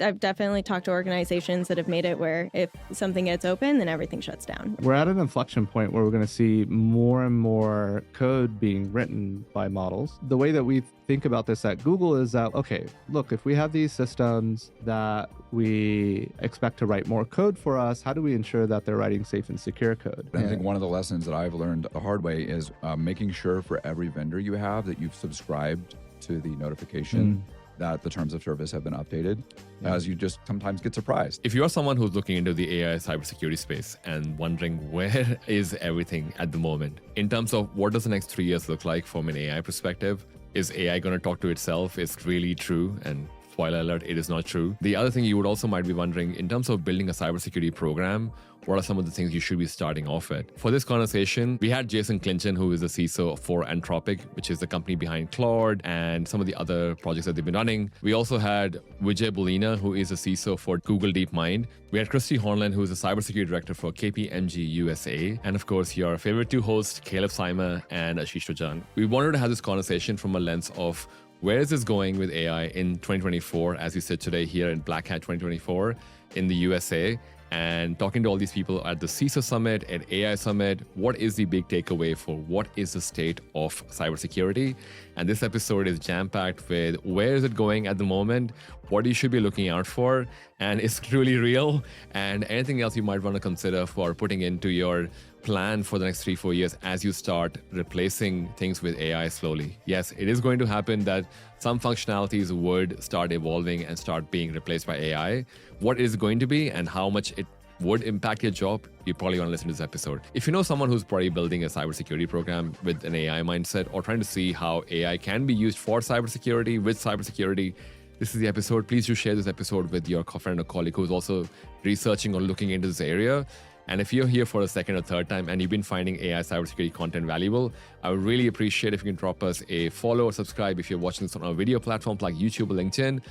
I've definitely talked to organizations that have made it where if something gets open, then everything shuts down. We're at an inflection point where we're going to see more and more code being written by models. The way that we think about this at Google is that, okay, look, if we have these systems that we expect to write more code for us, how do we ensure that they're writing safe and secure code? I think one of the lessons that I've learned the hard way is making sure for every vendor you have that you've subscribed to the notification that the terms of service have been updated, as you just sometimes get surprised. If you're someone who's looking into the AI cybersecurity space and wondering where is everything at the moment, in terms of what does the next 3 years look like from an AI perspective, is AI going to talk to itself? Is really true? And spoiler alert, it is not true. The other thing you would also might be wondering, in terms of building a cybersecurity program, what are some of the things you should be starting off with? For this conversation, we had Jason Clinton, who is the CISO for Anthropic, which is the company behind Claude and some of the other projects that they've been running. We also had Vijay Bolina, who is the CISO for Google DeepMind. We had Kristy Hornland, who is the Cybersecurity Director for KPMG USA. And of course, your favorite two hosts, Sima and Ashish Rajan. We wanted to have this conversation from a lens of where is this going with AI in 2024, as we sit today here in Black Hat 2024 in the USA, and talking to all these people at the CISO Summit, at AI Summit. What is the big takeaway for what is the state of cybersecurity? And this episode is jam-packed with where is it going at the moment, what you should be looking out for, and is it truly real, and anything else you might want to consider for putting into your plan for the next 3-4 years as you start replacing things with AI slowly. Yes, it is going to happen that some functionalities would start evolving and start being replaced by AI. What is going to be and how much it would impact your job, you probably want to listen to this episode. If you know someone who's probably building a cybersecurity program with an AI mindset or trying to see how AI can be used for cybersecurity, with cybersecurity, this is the episode. Please do share this episode with your friend or colleague who's also researching or looking into this area. And if you're here for a second or third time and you've been finding AI cybersecurity content valuable, I would really appreciate if you can drop us a follow or subscribe if you're watching this on a video platform like YouTube or LinkedIn.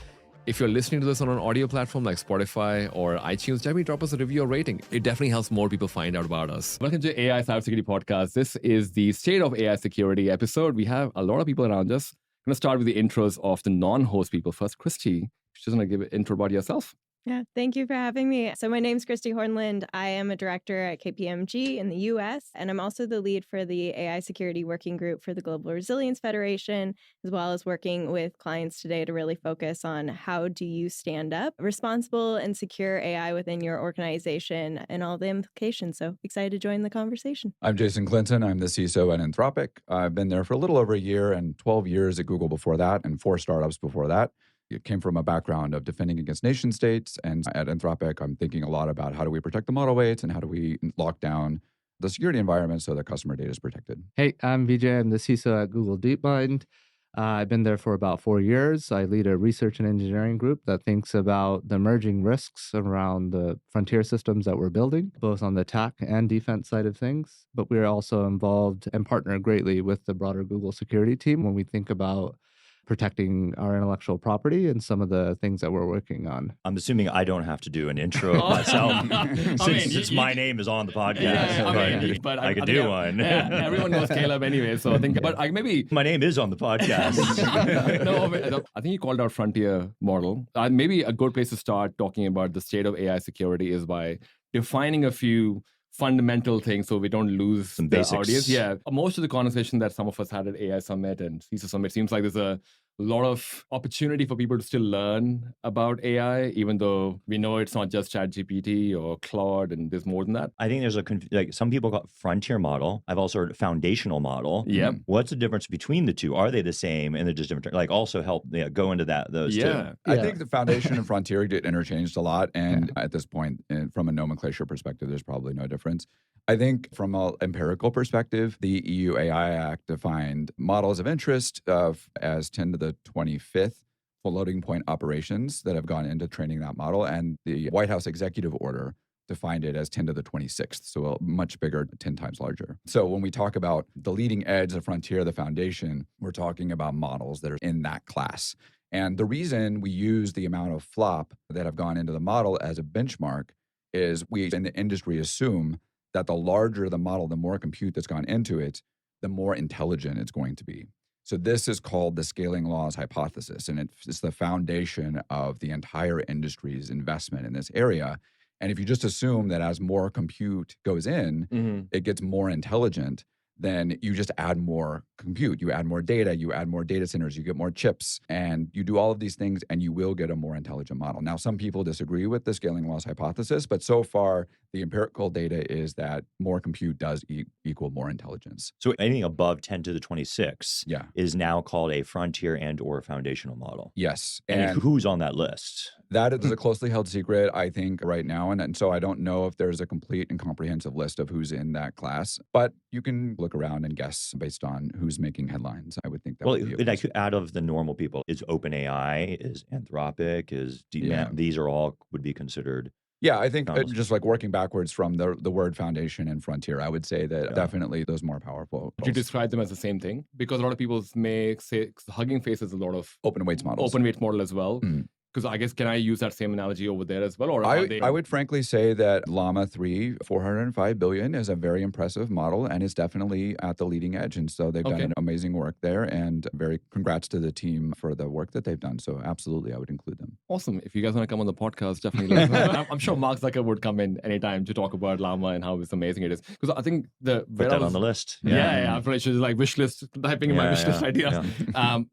If you're listening to this on an audio platform like Spotify or iTunes, definitely drop us a review or rating. It definitely helps more people find out about us. Welcome to AI Cybersecurity Podcast. This is the State of AI Security episode. We have a lot of people around us. I'm going to start with the intros of the non-host people. First, Kristy, just going to give an intro about yourself. Yeah, thank you for having me. So my name's Kristy Hornland. I am a director at KPMG in the US, and I'm also the lead for the AI Security Working Group for the Global Resilience Federation, as well as working with clients today to really focus on how do you stand up responsible and secure AI within your organization and all the implications. So excited to join the conversation. I'm Jason Clinton. I'm the CISO at Anthropic. I've been there for a little over a year and 12 years at Google before that and 4 startups before that. It came from a background of defending against nation states. And at Anthropic, I'm thinking a lot about how do we protect the model weights and how do we lock down the security environment so that customer data is protected. Hey, I'm Vijay. I'm the CISO at Google DeepMind. I've been there for about 4 years. I lead a research and engineering group that thinks about the emerging risks around the frontier systems that we're building, both on the attack and defense side of things. But we're also involved and partner greatly with the broader Google security team when we think about protecting our intellectual property and some of the things that we're working on. I'm assuming I don't have to do an intro of myself since my name is on the podcast. Yeah, but I could do one. Yeah, everyone knows Caleb anyway, so I think. But maybe my name is on the podcast. I think you called out frontier model. Maybe a good place to start talking about the state of AI security is by defining a few fundamental things so we don't lose some the basics. audience. Yeah. Most of the conversation that some of us had at AI Summit and CISO Summit seems like there's a lot of opportunity for people to still learn about AI, even though we know it's not just ChatGPT or Claude, and there's more than that. I think there's like some people call it frontier model. I've also heard foundational model. Yeah. What's the difference between the two? Are they the same? And they're just different. Like also help go into those two. I think the foundation and frontier get interchanged a lot. And at this point, from a nomenclature perspective, there's probably no difference. I think from an empirical perspective, the EU AI Act defined models of interest as 10 to the 25th floating point operations that have gone into training that model. And the White House executive order defined it as 10 to the 26th, so a much bigger, 10 times larger. So when we talk about the leading edge, the frontier, the foundation, we're talking about models that are in that class. And the reason we use the amount of flop that have gone into the model as a benchmark is we in the industry assume that the larger the model, the more compute that's gone into it, the more intelligent it's going to be. So this is called the scaling laws hypothesis, and it's the foundation of the entire industry's investment in this area. And if you just assume that as more compute goes in, it gets more intelligent, then you just add more compute, you add more data, you add more data centers, you get more chips, and you do all of these things, and you will get a more intelligent model. Now, some people disagree with the scaling laws hypothesis, but so far, the empirical data is that more compute does equal more intelligence. So anything above 10 to the 26 Yeah. is now called a frontier and or foundational model. Yes. And who's on that list? That is a closely held secret, I think, right now. And so I don't know if there's a complete and comprehensive list of who's in that class, but you can look around and guess based on who's making headlines. I would think that would be like out of the normal people, is OpenAI, is Anthropic, is DeepMind, these are all would be considered. Yeah, I think just like working backwards from the word foundation and frontier, I would say that definitely those more powerful. Would you describe them as the same thing? Because a lot of people may say Hugging Face is a lot of open weights models. Open weights model as well. Because I guess, can I use that same analogy over there as well? Or I would frankly say that Llama 3, 405 billion is a very impressive model and is definitely at the leading edge. And so they've done amazing work there, and very congrats to the team for the work that they've done. So absolutely, I would include them. Awesome. If you guys want to come on the podcast, definitely let us know. I'm sure Mark Zuckerberg would come in anytime to talk about Llama and how amazing it is. Because I think put that on the list. I'm pretty sure like wish list, typing in my wish list idea.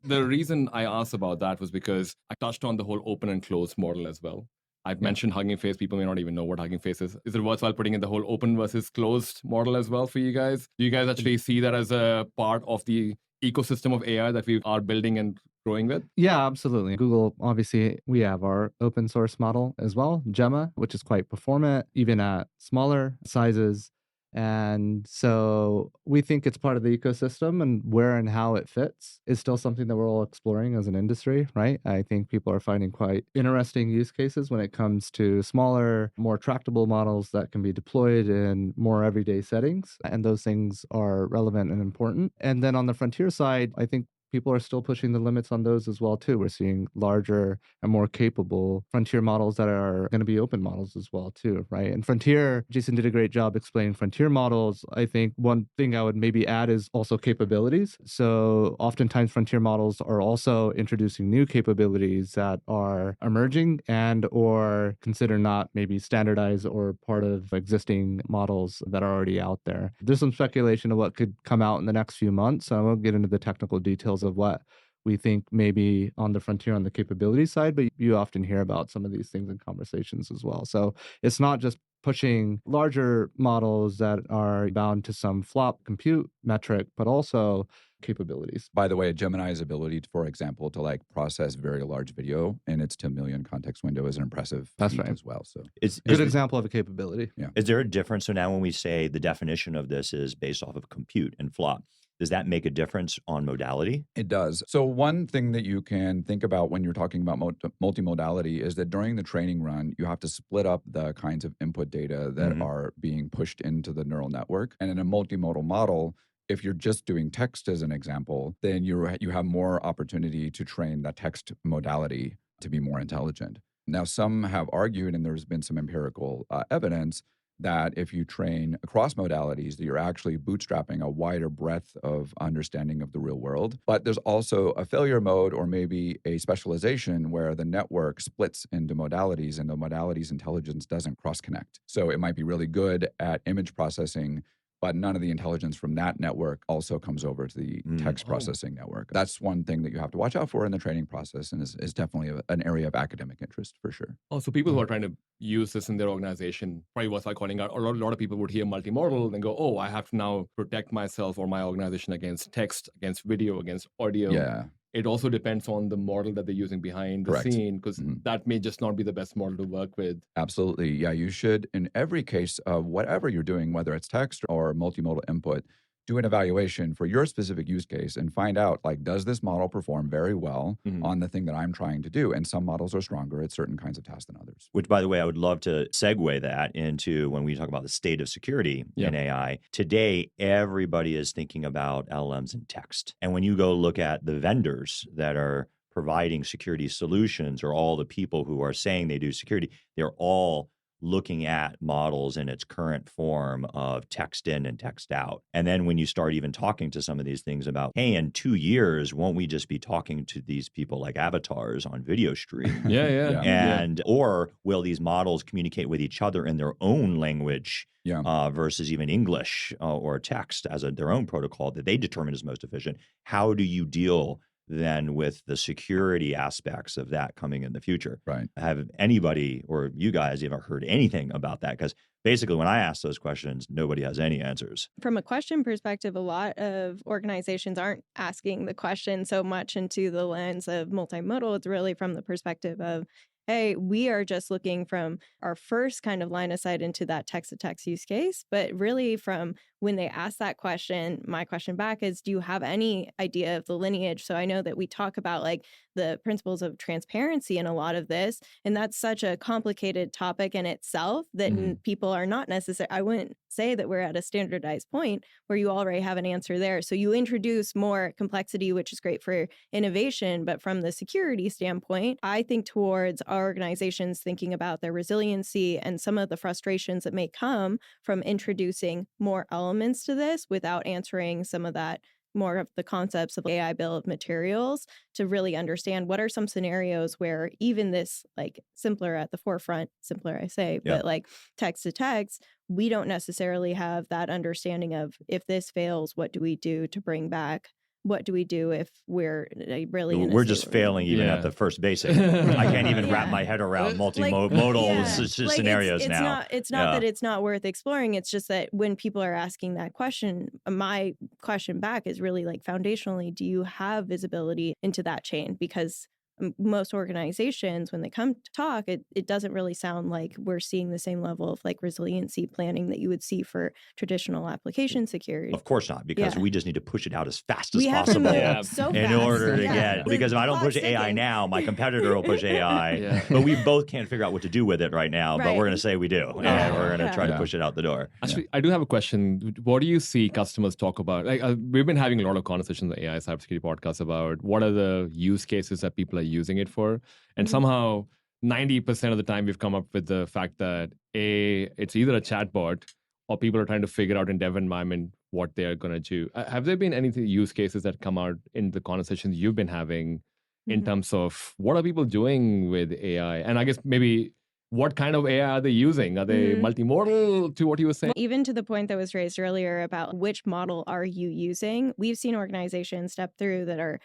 The reason I asked about that was because I touched on the whole open and closed model as well. I've mentioned Hugging Face. People may not even know what Hugging Face is. Is it worthwhile putting in the whole open versus closed model as well for you guys? Do you guys actually see that as a part of the ecosystem of AI that we are building and growing with? Yeah, absolutely. Google, obviously, we have our open source model as well, Gemma, which is quite performant, even at smaller sizes. And so we think it's part of the ecosystem, and where and how it fits is still something that we're all exploring as an industry, right? I think people are finding quite interesting use cases when it comes to smaller, more tractable models that can be deployed in more everyday settings. And those things are relevant and important. And then on the frontier side, I think people are still pushing the limits on those as well, too. We're seeing larger and more capable frontier models that are going to be open models as well, too, right? And frontier, Jason did a great job explaining frontier models. I think one thing I would maybe add is also capabilities. So oftentimes frontier models are also introducing new capabilities that are emerging and or consider not maybe standardized or part of existing models that are already out there. There's some speculation of what could come out in the next few months. So I won't get into the technical details of what we think maybe on the frontier on the capability side, but you often hear about some of these things in conversations as well. So it's not just pushing larger models that are bound to some flop compute metric, but also capabilities. By the way, Gemini's ability, for example, to like process very large video in its 10 million context window is an impressive feat as well. So it's a good example of a capability. Yeah. Is there a difference? So now when we say the definition of this is based off of compute and flop, does that make a difference on modality? It does. So one thing that you can think about when you're talking about multimodality is that during the training run, you have to split up the kinds of input data that are being pushed into the neural network. And in a multimodal model, if you're just doing text as an example, then you have more opportunity to train that text modality to be more intelligent. Now, some have argued, and there's been some empirical evidence, that if you train across modalities, that you're actually bootstrapping a wider breadth of understanding of the real world. But there's also a failure mode or maybe a specialization where the network splits into modalities and the modality's intelligence doesn't cross-connect. So it might be really good at image processing, but none of the intelligence from that network also comes over to the text processing network. That's one thing that you have to watch out for in the training process, and is definitely an area of academic interest for sure. Oh, so people who are trying to use this in their organization, probably worthwhile calling out. A lot of people would hear multimodal and go, oh, I have to now protect myself or my organization against text, against video, against audio. Yeah. It also depends on the model that they're using behind the scene, because that may just not be the best model to work with. Absolutely. Yeah, you should, in every case of whatever you're doing, whether it's text or multimodal input, do an evaluation for your specific use case and find out, like, does this model perform very well on the thing that I'm trying to do? And some models are stronger at certain kinds of tasks than others. Which, by the way, I would love to segue that into when we talk about the state of security in AI. Today, everybody is thinking about LLMs and text. And when you go look at the vendors that are providing security solutions, or all the people who are saying they do security, they're all looking at models in its current form of text in and text out. And then when you start even talking to some of these things about, hey, in 2 years, won't we just be talking to these people like avatars on video stream? And or will these models communicate with each other in their own language versus even English or text as their own protocol that they determine is most efficient? How do you deal then with the security aspects of that coming in the future? Right. Have anybody or you guys ever heard anything about that? Because basically when I ask those questions, nobody has any answers. From a question perspective, a lot of organizations aren't asking the question so much into the lens of multimodal. It's really from the perspective of, hey, we are just looking from our first kind of line of sight into that text-to-text use case. But really from when they ask that question, my question back is, do you have any idea of the lineage? So I know that we talk about like the principles of transparency in a lot of this, and that's such a complicated topic in itself that people are not necessarily, I wouldn't say that we're at a standardized point where you already have an answer there. So you introduce more complexity, which is great for innovation. But from the security standpoint, I think towards our organizations thinking about their resiliency and some of the frustrations that may come from introducing more elements to this without answering some of that more of the concepts of AI bill of materials, to really understand what are some scenarios where even this like simpler at the forefront, simpler I say, but like text to text, we don't necessarily have that understanding of if this fails, what do we do to bring back? What do we do if we're really in a We're just failing even at the first basic. I can't even wrap my head around multimodal scenarios now. It's not that it's not worth exploring. It's just that when people are asking that question, my question back is really like foundationally, do you have visibility into that chain? Because most organizations, when they come to talk, it doesn't really sound like we're seeing the same level of like resiliency planning that you would see for traditional application security. Of course not, because we just need to push it out as fast as possible in order to get, because if I don't push AI now, my competitor will push AI, but we both can't figure out what to do with it right now, but we're going to say we do, and we're going to try to push it out the door. Actually, I do have a question. What do you see customers talk about? Like we've been having a lot of conversations on the AI cybersecurity podcast about what are the use cases that people are using it for, and somehow 90% of the time we've come up with the fact that it's either a chatbot or people are trying to figure out in dev environment what they're going to do. Have there been any use cases that come out in the conversations you've been having in terms of what are people doing with AI? And I guess maybe what kind of AI are they using? Are they multimodal, to what you were saying? Even to the point that was raised earlier about which model are you using, we've seen organizations step through that are,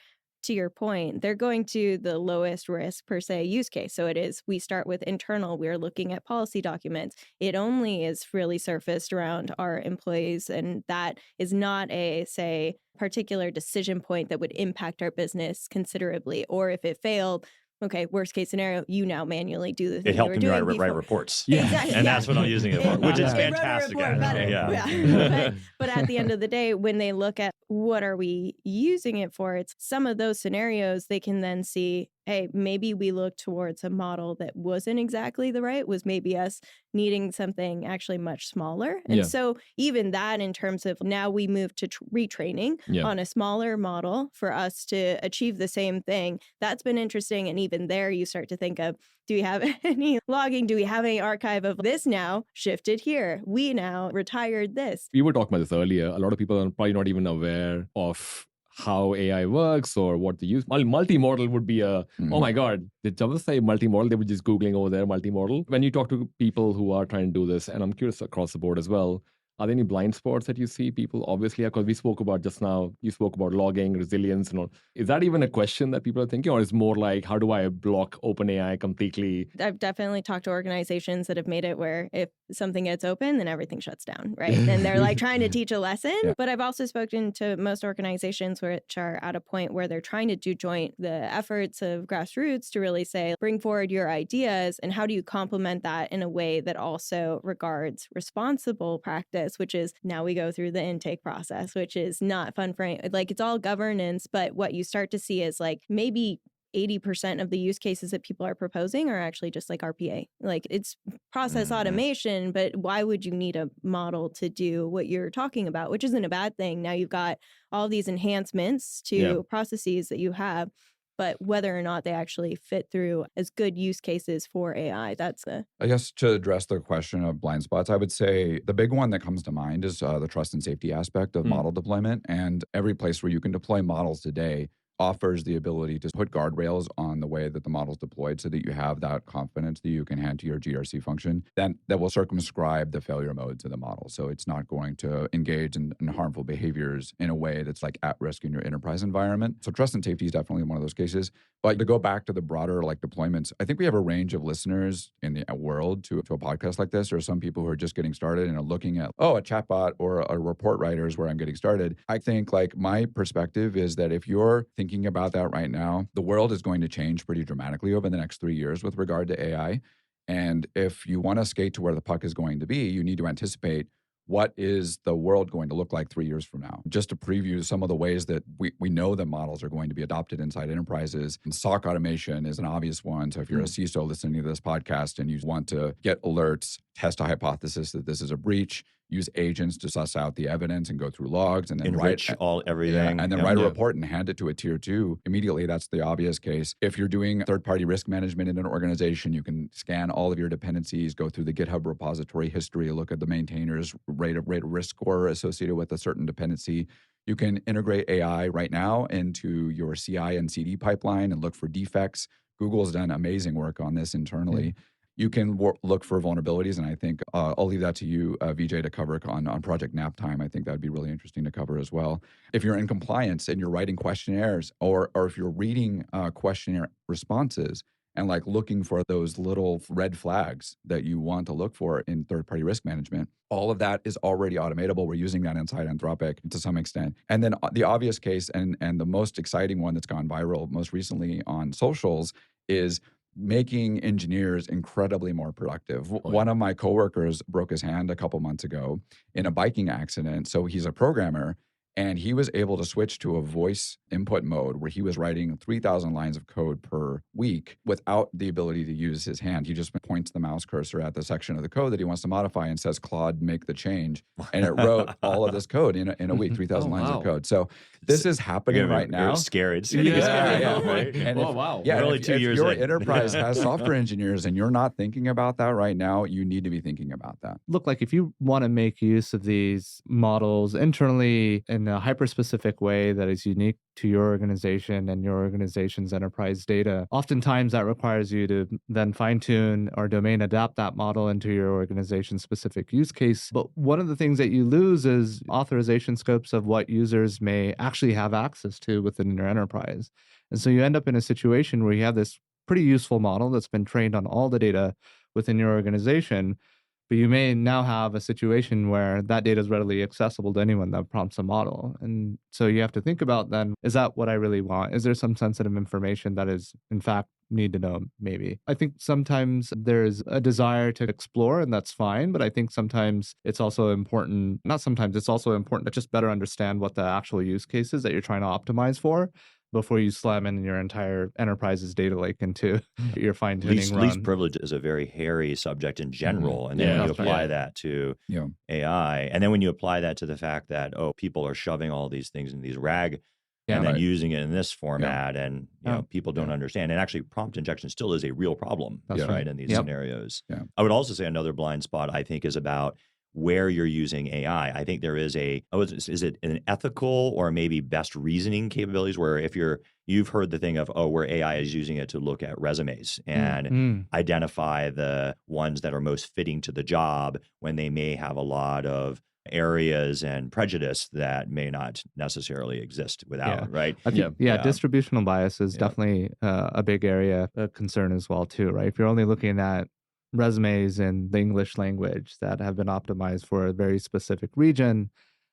to your point, they're going to the lowest risk per se use case. So it is, we start with internal, we're looking at policy documents. It only is really surfaced around our employees. And that is not a, say, particular decision point that would impact our business considerably. Or if it failed, okay, worst case scenario, you now manually do the thing. It helped me write reports. Exactly. And that's what I'm using it for, which is fantastic. But at the end of the day, when they look at what are we using it for, it's some of those scenarios they can then see, hey, maybe we look towards a model that wasn't exactly the right, was maybe us needing something actually much smaller. And so even that in terms of now we move to retraining on a smaller model for us to achieve the same thing, that's been interesting. And even there you start to think of, do we have any logging? Do we have any archive of this now shifted here? We now retired this. We were talking about this earlier. A lot of people are probably not even aware of how AI works or what they use. Multimodal would be oh my God, did Java say multimodal? They were just Googling over there, multimodal. When you talk to people who are trying to do this, and I'm curious across the board as well, are there any blind spots that you see people? Obviously, because we spoke about just now, you spoke about logging, resilience and all. Is that even a question that people are thinking? Or is it more like, how do I block OpenAI completely? I've definitely talked to organizations that have made it where if something gets open, then everything shuts down, right? And they're like trying to teach a lesson. But I've also spoken to most organizations which are at a point where they're trying to do joint the efforts of grassroots to really say, bring forward your ideas and how do you complement that in a way that also regards responsible practice, which is now we go through the intake process, which is not fun for any, like it's all governance, but what you start to see is like maybe 80% of the use cases that people are proposing are actually just like RPA. Like it's process automation, but why would you need a model to do what you're talking about, which isn't a bad thing. Now you've got all these enhancements to processes that you have. but whether or not they actually fit through as good use cases for AI, that's I guess to address the question of blind spots, I would say the big one that comes to mind is the trust and safety aspect of model deployment. And every place where you can deploy models today offers the ability to put guardrails on the way that the model is deployed so that you have that confidence that you can hand to your GRC function that will circumscribe the failure modes of the model. So it's not going to engage in harmful behaviors in a way that's like at risk in your enterprise environment. So trust and safety is definitely one of those cases. But to go back to the broader like deployments, I think we have a range of listeners in the world to a podcast like this. There are some people who are just getting started and are looking at, a chatbot or a report writer is where I'm getting started. I think like my perspective is that if you're thinking about that right now, the world is going to change pretty dramatically over the next 3 years with regard to AI. And if you want to skate to where the puck is going to be, you need to anticipate what is the world going to look like 3 years from now. Just to preview some of the ways that we know that models are going to be adopted inside enterprises. And SOC automation is an obvious one. So if you're a CISO listening to this podcast and you want to get alerts, test a hypothesis that this is a breach, use agents to suss out the evidence and go through logs and then enrich everything. And then write a report and hand it to a tier 2 immediately. That's the obvious case. If you're doing third-party risk management in an organization, you can scan all of your dependencies, go through the GitHub repository history, look at the maintainer's rate of risk score associated with a certain dependency. You can integrate AI right now into your CI and CD pipeline and look for defects. Google's done amazing work on this internally. You can look for vulnerabilities, and I think I'll leave that to you, Vijay, to cover on Project Nap Time. I think that would be really interesting to cover as well. If you're in compliance and you're writing questionnaires, or if you're reading questionnaire responses and like looking for those little red flags that you want to look for in third-party risk management, all of that is already automatable. We're using that inside Anthropic to some extent. And then the obvious case and the most exciting one that's gone viral most recently on socials is making engineers incredibly more productive. One of my coworkers broke his hand a couple months ago in a biking accident. So he's a programmer, and he was able to switch to a voice input mode where he was writing 3,000 lines of code per week without the ability to use his hand. He just points the mouse cursor at the section of the code that he wants to modify and says, Claude, make the change. And it wrote all of this code in a week, 3,000 lines of code. So this is happening right now. It's scary. It's scary. Right? And wow. Yeah, only 2 years if your in. enterprise has software engineers and you're not thinking about that right now, you need to be thinking about that. Look, like if you want to make use of these models internally in a hyper-specific way that is unique to your organization and your organization's enterprise data, oftentimes that requires you to then fine-tune or domain adapt that model into your organization's specific use case. But one of the things that you lose is authorization scopes of what users may actually have access to within your enterprise. And so you end up in a situation where you have this pretty useful model that's been trained on all the data within your organization, but you may now have a situation where that data is readily accessible to anyone that prompts a model. And so you have to think about then, is that what I really want? Is there some sensitive information that is, in fact, need to know? Maybe. I think sometimes there's a desire to explore, and that's fine. But I think sometimes it's also important, not sometimes, it's also important to just better understand what the actual use case is that you're trying to optimize for before you slam in your entire enterprise's data lake into your fine-tuning run. Least privilege is a very hairy subject in general. And then when you apply that to AI, and then when you apply that to the fact that, people are shoving all these things in these RAG and then using it in this format, and people don't understand. And actually, prompt injection still is a real problem, right, in these scenarios. I would also say another blind spot, I think, is about where you're using AI. I think there is is it an ethical or maybe best reasoning capabilities where if you've heard the thing of, where AI is using it to look at resumes and identify the ones that are most fitting to the job when they may have a lot of areas and prejudice that may not necessarily exist without, right? I think, distributional bias is definitely a big area of concern as well too, right? If you're only looking at resumes in the English language that have been optimized for a very specific region,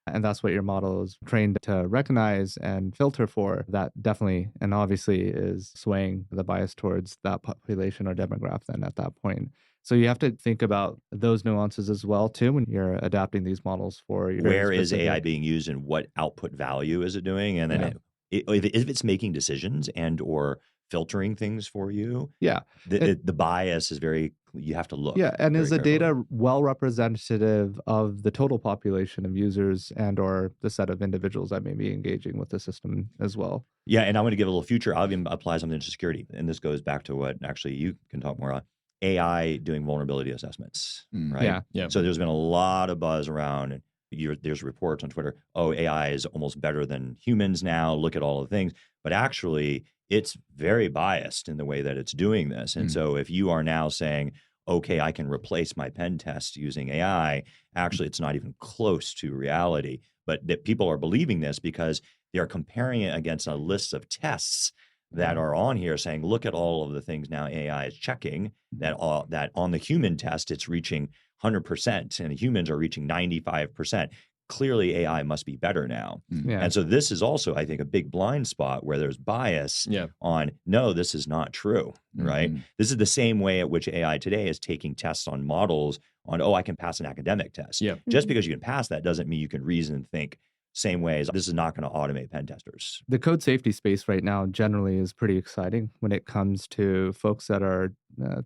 and that's what your model is trained to recognize and filter for, that definitely and obviously is swaying the bias towards that population or demographic then at that point. So you have to think about those nuances as well too when you're adapting these models for your where is AI being used and what output value is it doing, and then if it's making decisions and or filtering things for you, the bias is very You have to look. Yeah, and very is the carefully. data well representative of the total population of users and or the set of individuals that may be engaging with the system as well? Yeah, and I'm going to give a little future. I'll even apply something to security. And this goes back to what actually you can talk more on. AI doing vulnerability assessments, right? Yeah. So there's been a lot of buzz around, there's reports on Twitter, oh, AI is almost better than humans now. Look at all the things. But actually, it's very biased in the way that it's doing this. And so if you are now saying, okay, I can replace my pen test using AI, actually, it's not even close to reality. But that people are believing this because they are comparing it against a list of tests that are on here saying, look at all of the things now AI is checking, that on the human test, it's reaching 100% and humans are reaching 95%. Clearly, AI must be better now. Yeah. And so this is also, I think, a big blind spot where there's bias on, no, this is not true, right? This is the same way at which AI today is taking tests on models on, oh, I can pass an academic test. Just because you can pass that doesn't mean you can reason and think same way as this is not going to automate pen testers. The code safety space right now generally is pretty exciting when it comes to folks that are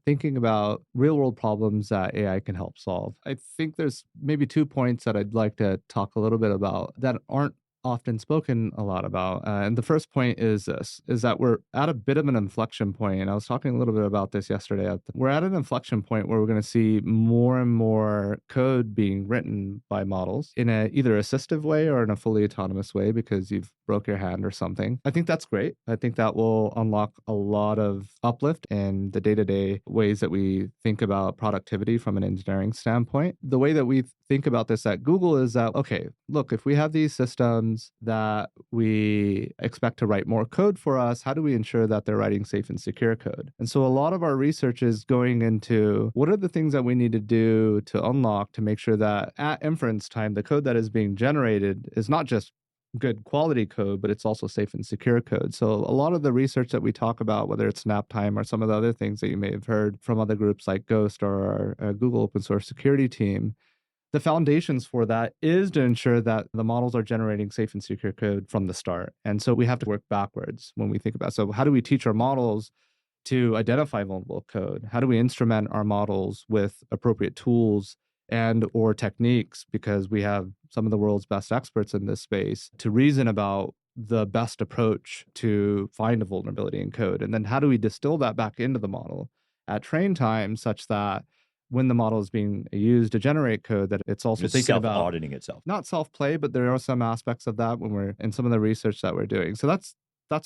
thinking about real world problems that AI can help solve. I think there's maybe 2 points that I'd like to talk a little bit about that aren't often spoken a lot about. And the first point is this, is that we're at a bit of an inflection point. And I was talking a little bit about this yesterday. We're at an inflection point where we're going to see more and more code being written by models in a either assistive way or in a fully autonomous way because you've broke your hand or something. I think that's great. I think that will unlock a lot of uplift in the day-to-day ways that we think about productivity from an engineering standpoint. The way that we think about this at Google is that, okay, look, if we have these systems that we expect to write more code for us, how do we ensure that they're writing safe and secure code? And so a lot of our research is going into what are the things that we need to do to unlock to make sure that at inference time, the code that is being generated is not just good quality code, but it's also safe and secure code. So a lot of the research that we talk about, whether it's nap time or some of the other things that you may have heard from other groups like Ghost or our Google open source security team, the foundations for that is to ensure that the models are generating safe and secure code from the start. And so we have to work backwards when we think about it. So how do we teach our models to identify vulnerable code? How do we instrument our models with appropriate tools and or techniques, because we have some of the world's best experts in this space, to reason about the best approach to find a vulnerability in code? And then how do we distill that back into the model at train time such that when the model is being used to generate code, that it's also thinking about self-auditing itself. Not self-play, but there are some aspects of that when we're in some of the research that we're doing. So that's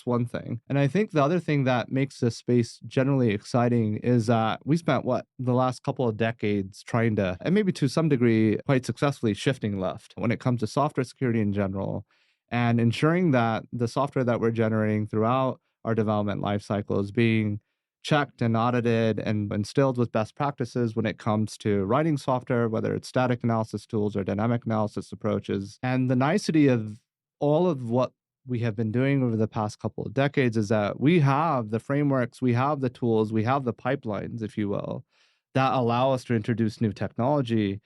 one thing. And I think the other thing that makes this space generally exciting is that we spent the last couple of decades trying to, and maybe to some degree quite successfully, shifting left when it comes to software security in general and ensuring that the software that we're generating throughout our development lifecycle is being checked and audited and instilled with best practices when it comes to writing software, whether it's static analysis tools or dynamic analysis approaches. And the nicety of all of what we have been doing over the past couple of decades is that we have the frameworks, we have the tools, we have the pipelines, if you will, that allow us to introduce new technology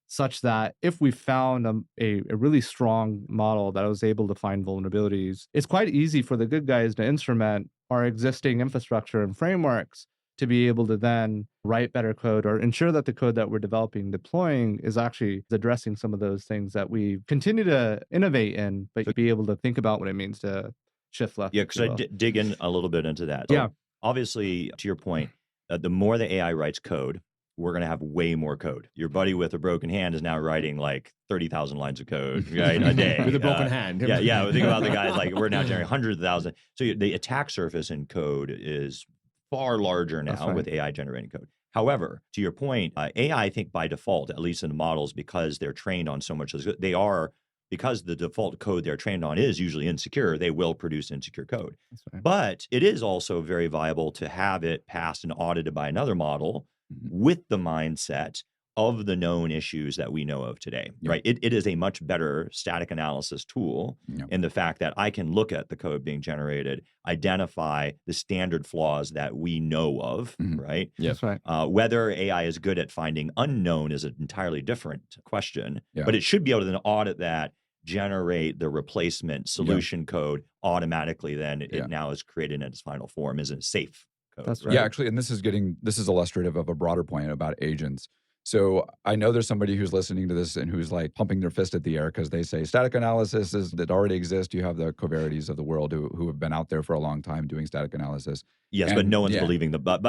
such that if we found a really strong model that was able to find vulnerabilities, it's quite easy for the good guys to instrument our existing infrastructure and frameworks to be able to then write better code or ensure that the code that we're developing, deploying is actually addressing some of those things that we continue to innovate in, but be able to think about what it means to shift left. Yeah, because I dig in a little bit into that. Yeah. So obviously, to your point, the more the AI writes code, we're going to have way more code. Your buddy with a broken hand is now writing like 30,000 lines of code, right, a day. With a broken hand. Yeah. Think about the guys, like we're now generating hundreds of thousands. So the attack surface in code is far larger now with AI generating code. However, to your point, AI, I think by default, at least in the models, because they're trained on so much, because the default code they're trained on is usually insecure, they will produce insecure code. Right. But it is also very viable to have it passed and audited by another model with the mindset of the known issues that we know of today, right? It is a much better static analysis tool in the fact that I can look at the code being generated, identify the standard flaws that we know of, right? That's right. Whether AI is good at finding unknown is an entirely different question, but it should be able to then audit that, generate the replacement solution code automatically. Then it now is created in its final form. Is it safe code. That's right? Yeah, actually, and this is illustrative of a broader point about agents. So I know there's somebody who's listening to this and who's like pumping their fist at the air because they say static analysis that already exists. You have the Coverities of the world who have been out there for a long time doing static analysis. Yes, but no one's believing the but.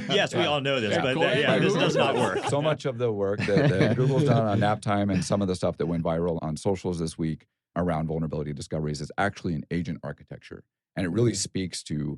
Yes, we all know this, but this does not work. So much of the work that Google's done on nap time and some of the stuff that went viral on socials this week around vulnerability discoveries is actually an agent architecture. And it really speaks to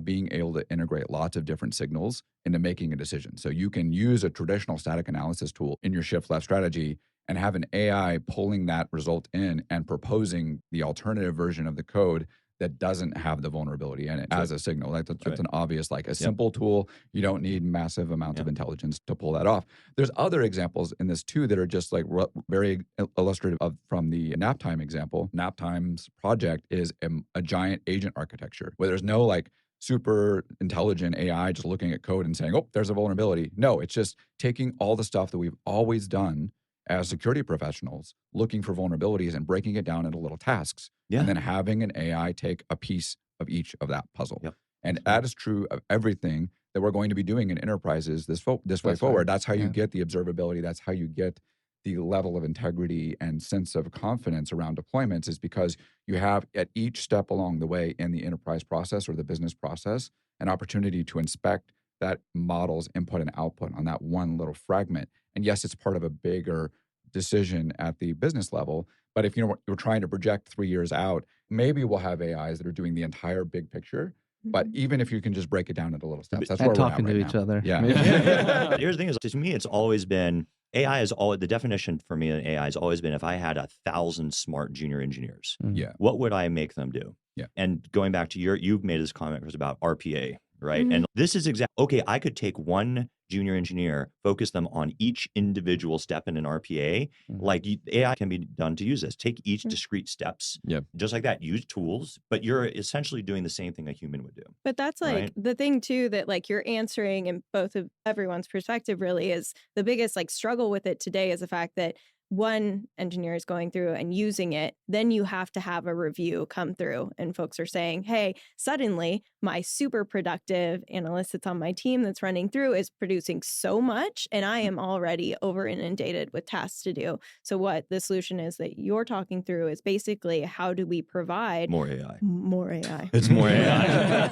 being able to integrate lots of different signals into making a decision. So you can use a traditional static analysis tool in your shift left strategy and have an AI pulling that result in and proposing the alternative version of the code that doesn't have the vulnerability in it as a signal. That's an obvious, like a simple tool. You don't need massive amounts of intelligence to pull that off. There's other examples in this too that are just like very illustrative from the Naptime example. Naptime's project is a giant agent architecture where there's no like super intelligent AI just looking at code and saying, oh, there's a vulnerability. No, it's just taking all the stuff that we've always done as security professionals, looking for vulnerabilities and breaking it down into little tasks, and then having an AI take a piece of each of that puzzle. And that is true of everything that we're going to be doing in enterprises this way forward. That's how you get the observability. That's how you get the level of integrity and sense of confidence around deployments, is because you have at each step along the way in the enterprise process or the business process an opportunity to inspect that model's input and output on that one little fragment. And yes, it's part of a bigger decision at the business level. But if you're trying to project 3 years out, maybe we'll have AIs that are doing the entire big picture. But even if you can just break it down into little steps, that's where we're talking at right to each now. other. Yeah. Here's the thing: is to me, it's always been AI is all the definition for me. In AI has always been, if I had 1,000 smart junior engineers, what would I make them do? And going back to you made this comment, it was about RPA, right? And this is okay. I could take one junior engineer, focus them on each individual step in an RPA. Like AI can be done to use this. Take each discrete steps, just like that. Use tools, but you're essentially doing the same thing a human would do. But that's like the thing too, that like you're answering in both of everyone's perspective really is the biggest like struggle with it today is the fact that one engineer is going through and using it, then you have to have a review come through and folks are saying, hey, suddenly my super productive analyst that's on my team that's running through is producing so much and I am already over inundated with tasks to do. So what the solution is that you're talking through is basically how do we provide more AI? More AI. It's more AI.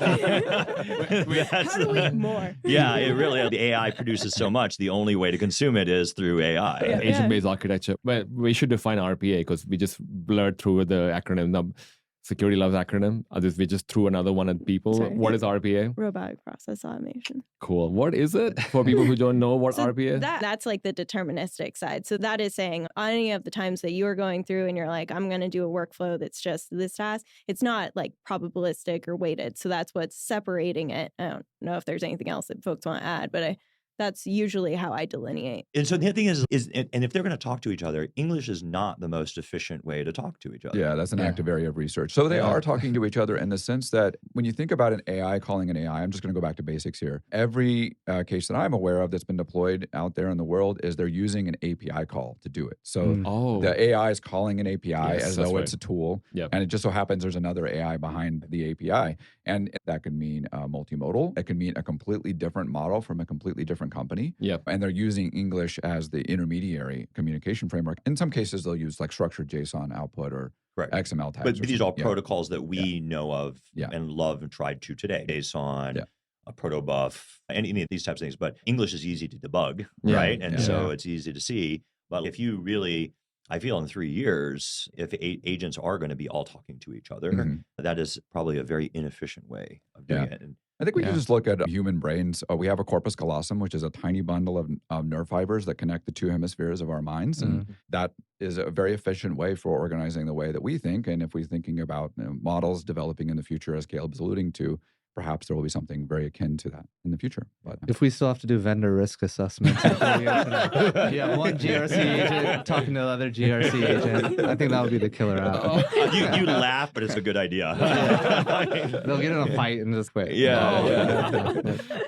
How do we more? Yeah, it really, the AI produces so much. The only way to consume it is through AI. Agent-based architecture. But we should define RPA because we just blurred through the acronym. The security loves acronym. We just threw another one at people. Sorry. What is RPA? Robotic process automation. Cool. What is it for people who don't know what RPA is? That's like the deterministic side. So that is saying any of the times that you're going through and you're like, I'm going to do a workflow that's just this task. It's not like probabilistic or weighted. So that's what's separating it. I don't know if there's anything else that folks want to add, but that's usually how I delineate. And so the thing is, and if they're going to talk to each other, English is not the most efficient way to talk to each other. Yeah, that's an active area of research. So they are talking to each other in the sense that when you think about an AI calling an AI, I'm just going to go back to basics here. Every case that I'm aware of that's been deployed out there in the world is they're using an API call to do it. So the AI is calling an API as though it's a tool. And it just so happens there's another AI behind the API. And that could mean multimodal. It could mean a completely different model from a completely different company. And they're using English as the intermediary communication framework. In some cases, they'll use like structured JSON output or XML tags. But these are all protocols that we know of and love and tried to today. JSON, a protobuf, any of these types of things. But English is easy to debug, right? And so it's easy to see. But if you really, I feel in 3 years, if agents are going to be all talking to each other, that is probably a very inefficient way of doing it. And I think we can just look at human brains. We have a corpus callosum, which is a tiny bundle of nerve fibers that connect the two hemispheres of our minds. And that is a very efficient way for organizing the way that we think. And if we're thinking about models developing in the future, as Caleb's alluding to, perhaps there will be something very akin to that in the future. But if we still have to do vendor risk assessments, one GRC agent talking to the other GRC agent, I think that would be the killer app. You laugh, but it's a good idea. They'll get in a fight and just quit.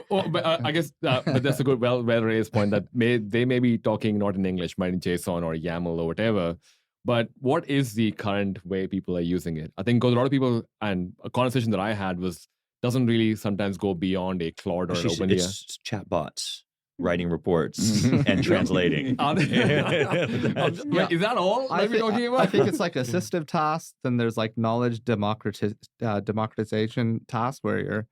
Well, but I guess but that's a good, well raised point that they may be talking not in English, but in JSON or YAML or whatever. But what is the current way people are using it? I think because a lot of people, and a conversation that I had was doesn't really sometimes go beyond a Claude or an Ashish, OpenAI. it's chatbots writing reports and translating. Are they- Wait, is that all that we're talking about? I think it's like assistive tasks. Then there's like knowledge democratization tasks where you're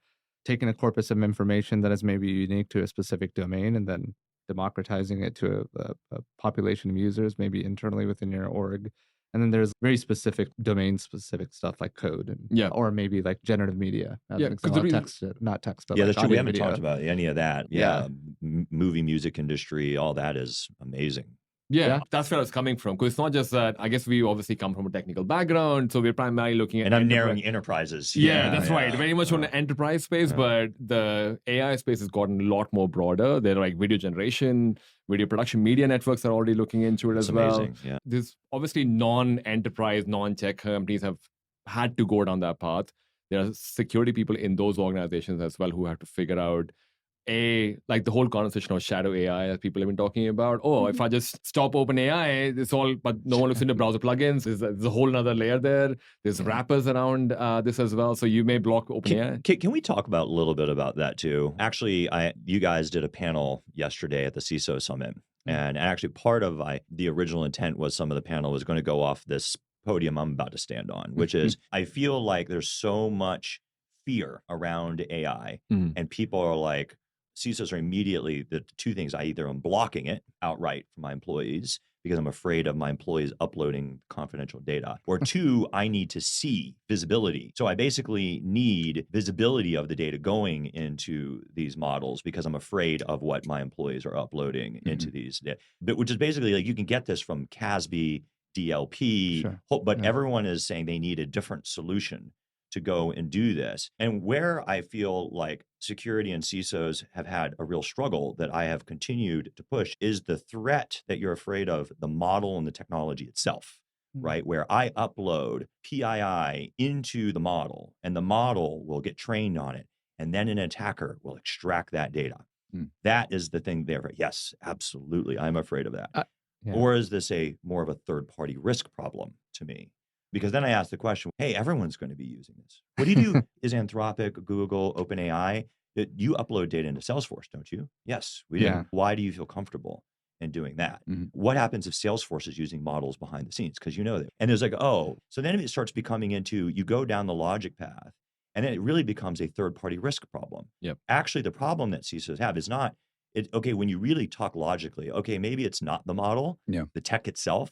taking a corpus of information that is maybe unique to a specific domain and then democratizing it to a population of users, maybe internally within your org. And then there's very specific domain-specific stuff like code, and or maybe like generative media. Yeah, text, not text, but yeah, like that's true. We haven't video. talked about any of that. Yeah. Movie, music industry, all that is amazing. Yeah, that's where I was coming from. Because it's not just that, I guess we obviously come from a technical background, so we're primarily looking at And I'm narrowing enterprises. Yeah, that's right. Very much on the enterprise space, but the AI space has gotten a lot more broader. There are like video generation, video production, media networks are already looking into it as well. Amazing. Yeah. There's obviously non-enterprise, non-tech companies have had to go down that path. There are security people in those organizations as well who have to figure out like the whole conversation of shadow AI that people have been talking about. Oh, if I just stop OpenAI, it's all, but no one looks into browser plugins. There's a whole nother layer there. There's wrappers around this as well. So you may block OpenAI. Can we talk about a little bit about that too? Actually, you guys did a panel yesterday at the CISO Summit. And actually part of the original intent was some of the panel was going to go off this podium I'm about to stand on, which is I feel like there's so much fear around AI and people are like, CISOs are immediately the two things. I either am blocking it outright for my employees because I'm afraid of my employees uploading confidential data, or two, I need to see visibility. So I basically need visibility of the data going into these models because I'm afraid of what my employees are uploading into these. But which is basically like you can get this from CASB, DLP, but everyone is saying they need a different solution to go and do this. And where I feel like security and CISOs have had a real struggle that I have continued to push is the threat that you're afraid of the model and the technology itself, right? Where I upload PII into the model and the model will get trained on it. And then an attacker will extract that data. That is the thing there. Yes, absolutely. I'm afraid of that. Or is this more of a third-party risk problem to me? Because then I ask the question, hey, everyone's going to be using this. What do you do? Is Anthropic, Google, OpenAI, you upload data into Salesforce, don't you? Yes, we do. Yeah. Why do you feel comfortable in doing that? What happens if Salesforce is using models behind the scenes? Because you know that. And there's like, so then it starts becoming into, you go down the logic path, and then it really becomes a third-party risk problem. Yep. Actually, the problem that CISOs have is not, when you really talk logically, maybe it's not the model, the tech itself,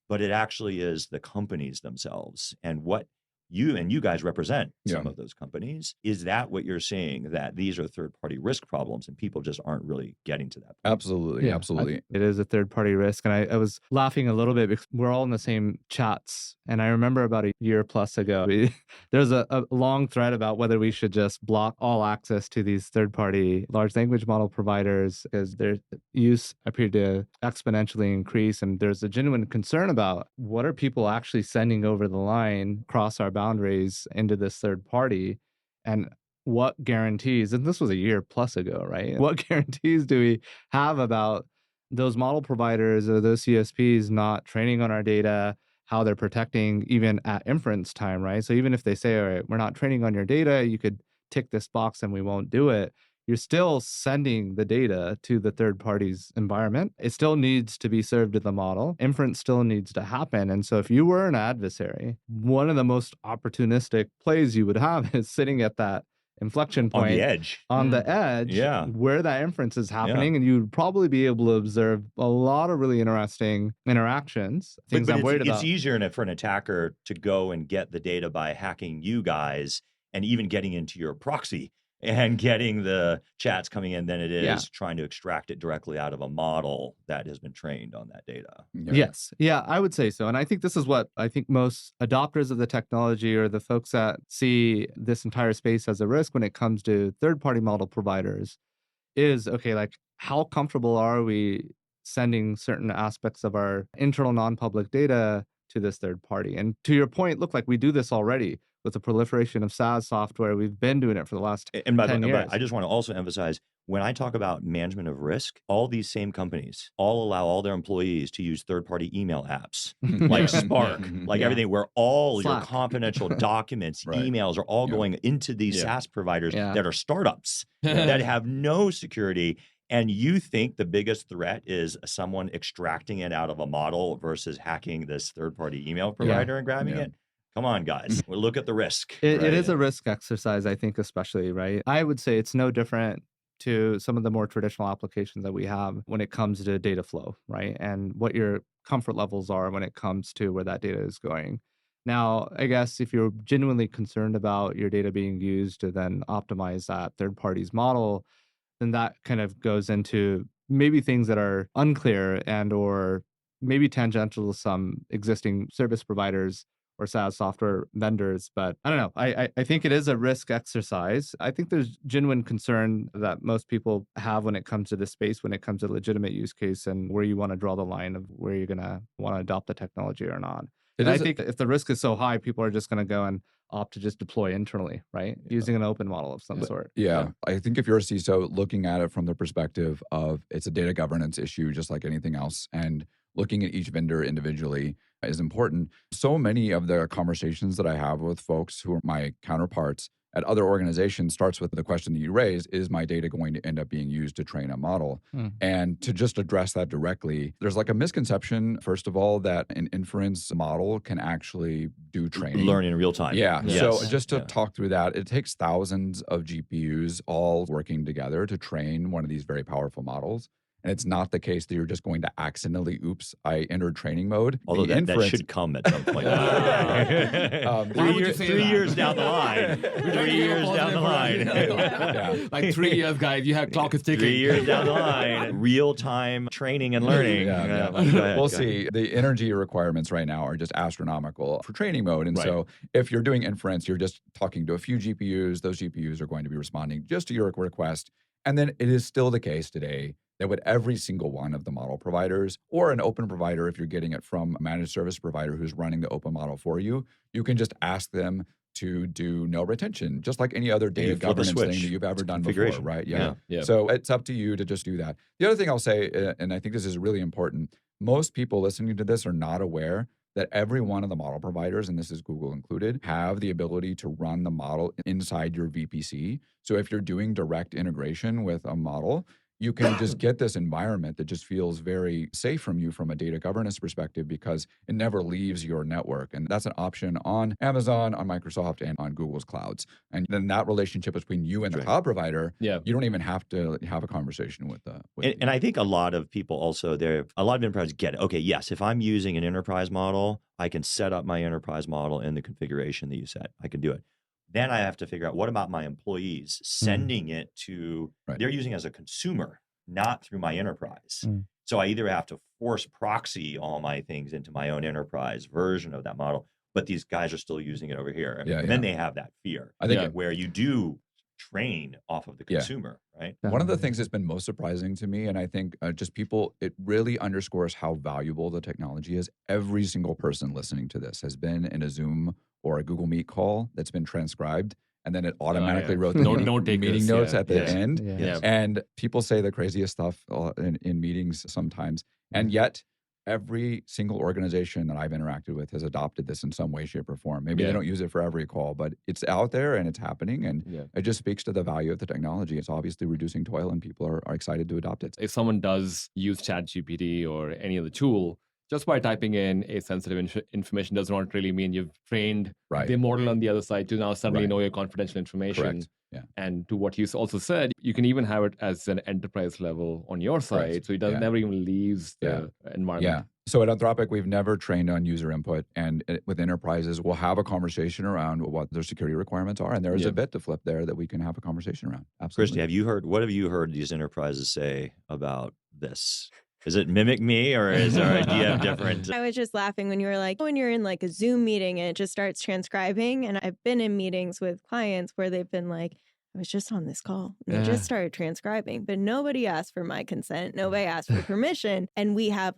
but it actually is the companies themselves and what you guys represent some of those companies. Is that what you're seeing, that these are third-party risk problems and people just aren't really getting to that point? Absolutely. Absolutely. It is a third-party risk. And I was laughing a little bit because we're all in the same chats. And I remember about a year plus ago, there's a long thread about whether we should just block all access to these third-party large language model providers because their use appeared to exponentially increase. And there's a genuine concern about what are people actually sending over the line across our boundaries into this third party, and what guarantees, and this was a year plus ago, right? What guarantees do we have about those model providers or those CSPs not training on our data, how they're protecting even at inference time, right? So even if they say, all right, we're not training on your data, you could tick this box and we won't do it, you're still sending the data to the third party's environment. It still needs to be served to the model. Inference still needs to happen. And so if you were an adversary, one of the most opportunistic plays you would have is sitting at that inflection point on the edge where that inference is happening. And you'd probably be able to observe a lot of really interesting interactions, things I'm worried about. It's easier for an attacker to go and get the data by hacking you guys and even getting into your proxy and getting the chats coming in than it is trying to extract it directly out of a model that has been trained on that data. Yes. Yeah, I would say so. And I think this is what I think most adopters of the technology or the folks that see this entire space as a risk when it comes to third-party model providers is, like, how comfortable are we sending certain aspects of our internal non-public data to this third party? And to your point, look, like we do this already. With the proliferation of SaaS software, we've been doing it for the last 10 years. But I just want to also emphasize, When I talk about management of risk, all these same companies all allow all their employees to use third-party email apps like Spark, like everything, where all Slack. your confidential documents, Right. emails are all going into these SaaS providers that are startups that have no security. And you think the biggest threat is someone extracting it out of a model versus hacking this third-party email provider and grabbing it? Come on, guys. Well, look at the risk. It is a risk exercise, I think, especially, right? I would say it's no different to some of the more traditional applications that we have when it comes to data flow, right? And what your comfort levels are when it comes to where that data is going. Now, I guess if you're genuinely concerned about your data being used to then optimize that third party's model, then that kind of goes into maybe things that are unclear and or maybe tangential to some existing service providers or SaaS software vendors. But I don't know. I think it is a risk exercise. I think there's genuine concern that most people have when it comes to this space, when it comes to legitimate use case and where you want to draw the line of where you're going to want to adopt the technology or not. And I think if the risk is so high, people are just going to go and opt to just deploy internally, right? Using an open model of some sort. Yeah. I think if you're a CISO looking at it from the perspective of it's a data governance issue, just like anything else, and looking at each vendor individually is important. So many of the conversations that I have with folks who are my counterparts at other organizations starts with the question that you raised, is my data going to end up being used to train a model? And to just address that directly, there's like a misconception, first of all, that an inference model can actually do training. Learn in real time. Yeah. Yes. So just to talk through that, it takes thousands of GPUs all working together to train one of these very powerful models. And it's not the case that you're just going to accidentally, oops, I entered training mode. Although that should come at some point. 3 years down the line. 3 years down the line. Like 3 years, guys, you have clock is ticking. 3 years down the line. Real-time training and learning. We'll see. The energy requirements right now are just astronomical for training mode. And so if you're doing inference, you're just talking to a few GPUs. Those GPUs are going to be responding just to your request. And then it is still the case today that with every single one of the model providers or an open provider, if you're getting it from a managed service provider who's running the open model for you, you can just ask them to do no retention, just like any other data governance thing that you've ever done before, right? Yeah. So it's up to you to just do that. The other thing I'll say, and I think this is really important, most people listening to this are not aware that every one of the model providers, and this is Google included, have the ability to run the model inside your VPC. So if you're doing direct integration with a model, you can just get this environment that just feels very safe from you from a data governance perspective because it never leaves your network. And that's an option on Amazon, on Microsoft, and on Google's clouds. And then that relationship between you and the cloud provider, you don't even have to have a conversation with the and I think a lot of people also, a lot of enterprises get it. Okay, yes, if I'm using an enterprise model, I can set up my enterprise model in the configuration that you set. I can do it. Then I have to figure out, what about my employees sending it to, they're using it as a consumer, not through my enterprise. So I either have to force proxy all my things into my own enterprise version of that model, but these guys are still using it over here. And then they have that fear, I think, where you do train off of the consumer, right? One of the things that's been most surprising to me, and I think just people, it really underscores how valuable the technology is. Every single person listening to this has been in a Zoom or a Google Meet call that's been transcribed, and then it automatically wrote the meeting notes at the end. And people say the craziest stuff in meetings sometimes. And yet, every single organization that I've interacted with has adopted this in some way, shape, or form. Maybe they don't use it for every call, but it's out there and it's happening. And it just speaks to the value of the technology. It's obviously reducing toil and people are excited to adopt it. If someone does use ChatGPT or any other tool, just by typing in a sensitive information does not really mean you've trained the model on the other side to now suddenly know your confidential information. Correct. And to what you also said, you can even have it as an enterprise level on your side. So it never even leaves the environment. So at Anthropic, we've never trained on user input. And with enterprises, we'll have a conversation around what their security requirements are. And there is a bit to flip there that we can have a conversation around. Absolutely. Kristy, what have you heard these enterprises say about this? Is it mimic me or do you have different? I was just laughing when you were like, when you're in like a Zoom meeting and it just starts transcribing. And I've been in meetings with clients where they've been like, I was just on this call and they just started transcribing, but nobody asked for my consent. Nobody asked for permission. And we have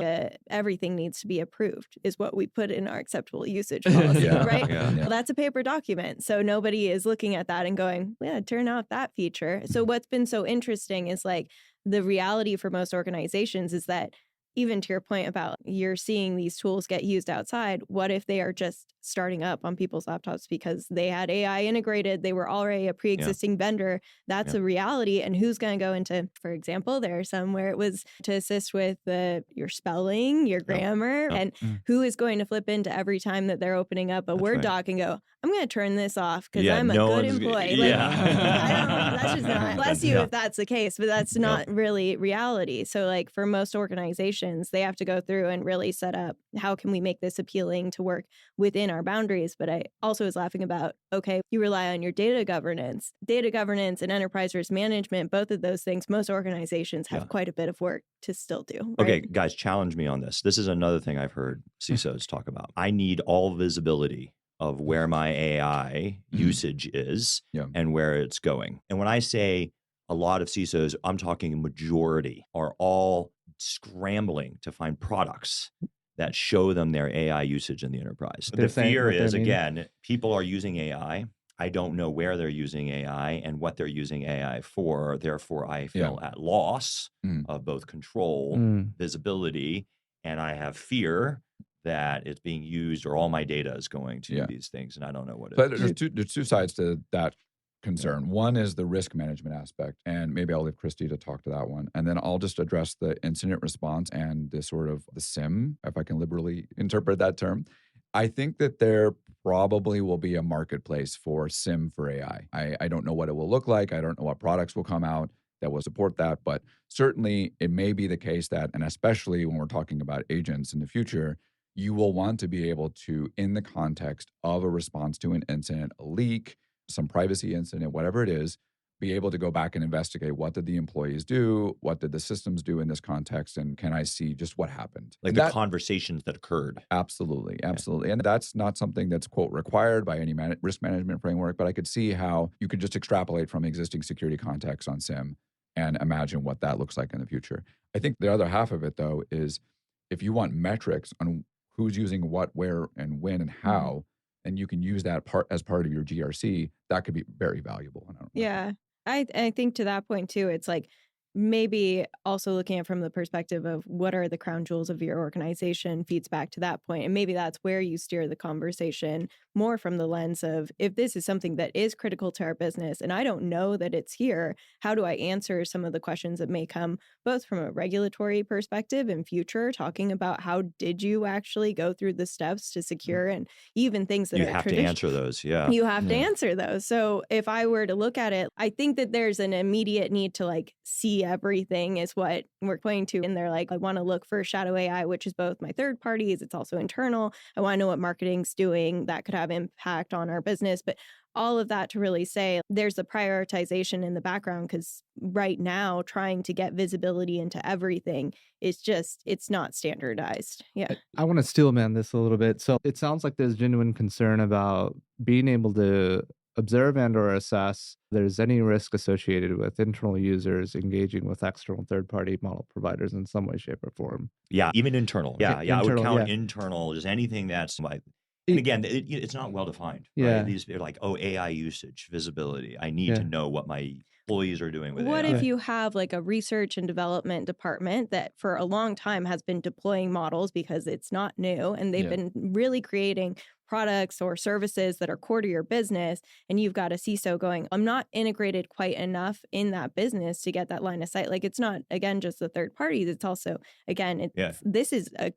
everything needs to be approved is what we put in our acceptable usage policy, right? Well, that's a paper document. So nobody is looking at that and going, yeah, turn off that feature. So what's been so interesting is like the reality for most organizations is that even to your point about you're seeing these tools get used outside, what if they are just starting up on people's laptops because they had AI integrated, they were already a pre-existing vendor? That's a reality. And who's going to go into, for example, there are some where it was to assist with your spelling, your grammar, and who is going to flip into every time that they're opening up a Word doc and go, I'm going to turn this off because I'm a good employee. Like, that's just not, bless you if that's the case, but that's not really reality. So like for most organizations, they have to go through and really set up, how can we make this appealing to work within our boundaries? But I also was laughing about, okay, you rely on your data governance and enterprise risk management, both of those things, most organizations have quite a bit of work to still do. Right? Okay, guys, challenge me on this. This is another thing I've heard CISOs talk about. I need all visibility of where my AI usage is and where it's going. And when I say a lot of CISOs, I'm talking a majority, are all scrambling to find products that show them their AI usage in the enterprise. The fear is, again, people are using AI. I don't know where they're using AI and what they're using AI for. Therefore, I feel at loss of both control, visibility, and I have fear that it's being used or all my data is going to these things, and I don't know what it is. But there's two sides to that concern. One is the risk management aspect, and maybe I'll leave Kristy to talk to that one. And then I'll just address the incident response and the sort of the SIM, if I can liberally interpret that term. I think that there probably will be a marketplace for SIM for AI. I don't know what it will look like. I don't know what products will come out that will support that, but certainly it may be the case that, and especially when we're talking about agents in the future, you will want to be able to, in the context of a response to an incident, a leak, some privacy incident, whatever it is, be able to go back and investigate what did the employees do, what did the systems do in this context, and can I see just what happened? Like the conversations that occurred. Absolutely. And that's not something that's, quote, required by any risk management framework, but I could see how you could just extrapolate from existing security context on SIM and imagine what that looks like in the future. I think the other half of it, though, is if you want metrics on who's using what, where, and when, and how, and you can use that as part of your GRC, that could be very valuable. Yeah. I think to that point too, it's like maybe also looking at from the perspective of what are the crown jewels of your organization feeds back to that point. And maybe that's where you steer the conversation more from the lens of, if this is something that is critical to our business and I don't know that it's here, how do I answer some of the questions that may come both from a regulatory perspective in future, talking about how did you actually go through the steps to secure, and even things that you have to answer those. You have to answer those. So if I were to look at it, I think that there's an immediate need to like see everything is what we're pointing to. And they're like, I want to look for shadow AI, which is both my third parties, it's also internal. I want to know what marketing's doing that could have impact on our business. But all of that to really say there's a prioritization in the background, because right now trying to get visibility into everything is just, it's not standardized. Yeah. I want to steel man this a little bit. So it sounds like there's genuine concern about being able to observe and or assess there's any risk associated with internal users engaging with external third-party model providers in some way, shape, or form. Yeah, even internal. Yeah, I would count internal, just anything that's like, and again, it's not well defined. Yeah. Right? These are like, AI usage, visibility. I need to know what my employees are doing with AI. What if you have like a research and development department that for a long time has been deploying models because it's not new, and they've been really creating products or services that are core to your business, and you've got a CISO going, I'm not integrated quite enough in that business to get that line of sight. Like, it's not, again, just the third parties. It's also, again, this is a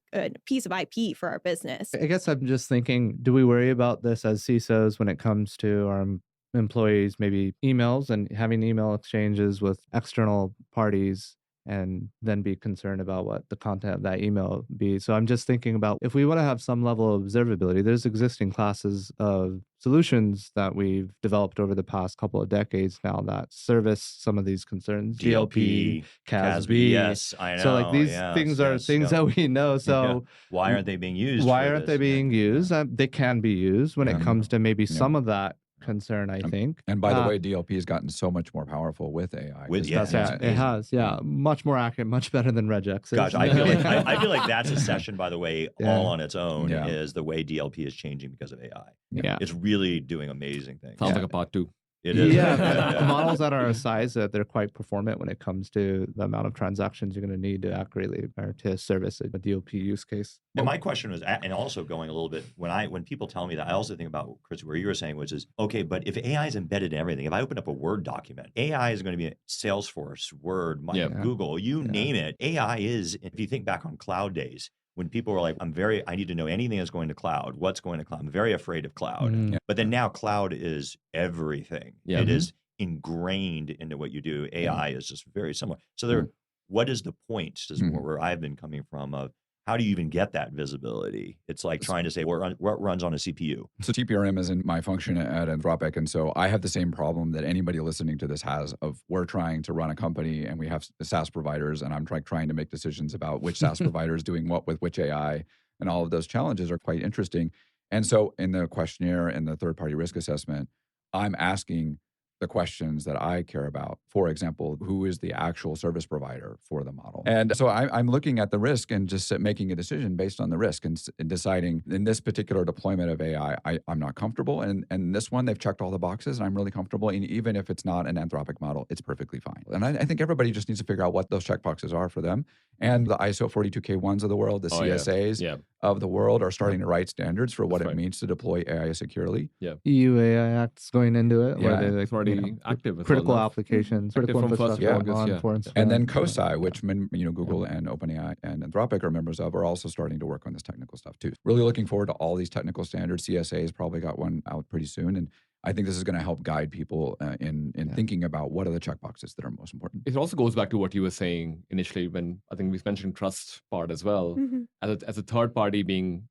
piece of IP for our business. I guess I'm just thinking, do we worry about this as CISOs when it comes to our employees, maybe emails and having email exchanges with external parties, and then be concerned about what the content of that email be? So I'm just thinking about, if we want to have some level of observability, there's existing classes of solutions that we've developed over the past couple of decades now that service some of these concerns. DLP, CASB. Yes, I know. So like these things are things that we know. So why aren't they being used? Why aren't they being used? They can be used when it comes to maybe some of that concern, I think. And by the way, DLP has gotten so much more powerful with AI. It has, much more accurate, much better than regex. Gosh, I feel like that's a session, by the way, all on its own, is the way DLP is changing because of AI. It's really doing amazing things. Sounds like a part 2. It is. Yeah, models that are a size that they're quite performant when it comes to the amount of transactions you're going to need to accurately or to service a DLP use case. And my question was, and also going a little bit, when people tell me that, I also think about, Chris, where you were saying, which is, okay, but if AI is embedded in everything, if I open up a Word document, AI is going to be Salesforce, Word, Google, you name it. AI is, if you think back on cloud days, when people were like, I need to know anything that's going to cloud. What's going to cloud? I'm very afraid of cloud. But then now cloud is everything. It is ingrained into what you do. AI is just very similar. So what is the point? This is where I've been coming from of, how do you even get that visibility? It's like trying to say what runs on a CPU. So TPRM is in my function at Anthropic. And so I have the same problem that anybody listening to this has of, we're trying to run a company and we have SaaS providers, and I'm trying to make decisions about which SaaS provider is doing what with which AI, and all of those challenges are quite interesting. And so in the questionnaire and the third-party risk assessment, I'm asking the questions that I care about. For example, who is the actual service provider for the model? And so I'm looking at the risk and just making a decision based on the risk and deciding, in this particular deployment of AI, I'm not comfortable. And this one, they've checked all the boxes and I'm really comfortable. And even if it's not an Anthropic model, it's perfectly fine. And I think everybody just needs to figure out what those checkboxes are for them. And the ISO 42K1s of the world, the CSAs of the world are starting to write standards for what it means to deploy AI securely. EU AI Act's going into it. Where they already active. Critical applications, critical infrastructure, and then COSI, which Google and OpenAI and Anthropic are members of, are also starting to work on this technical stuff too. Really looking forward to all these technical standards. CSA has probably got one out pretty soon, and I think this is going to help guide people in thinking about what are the checkboxes that are most important. It also goes back to what you were saying initially when I think we mentioned trust part as well. As a third party being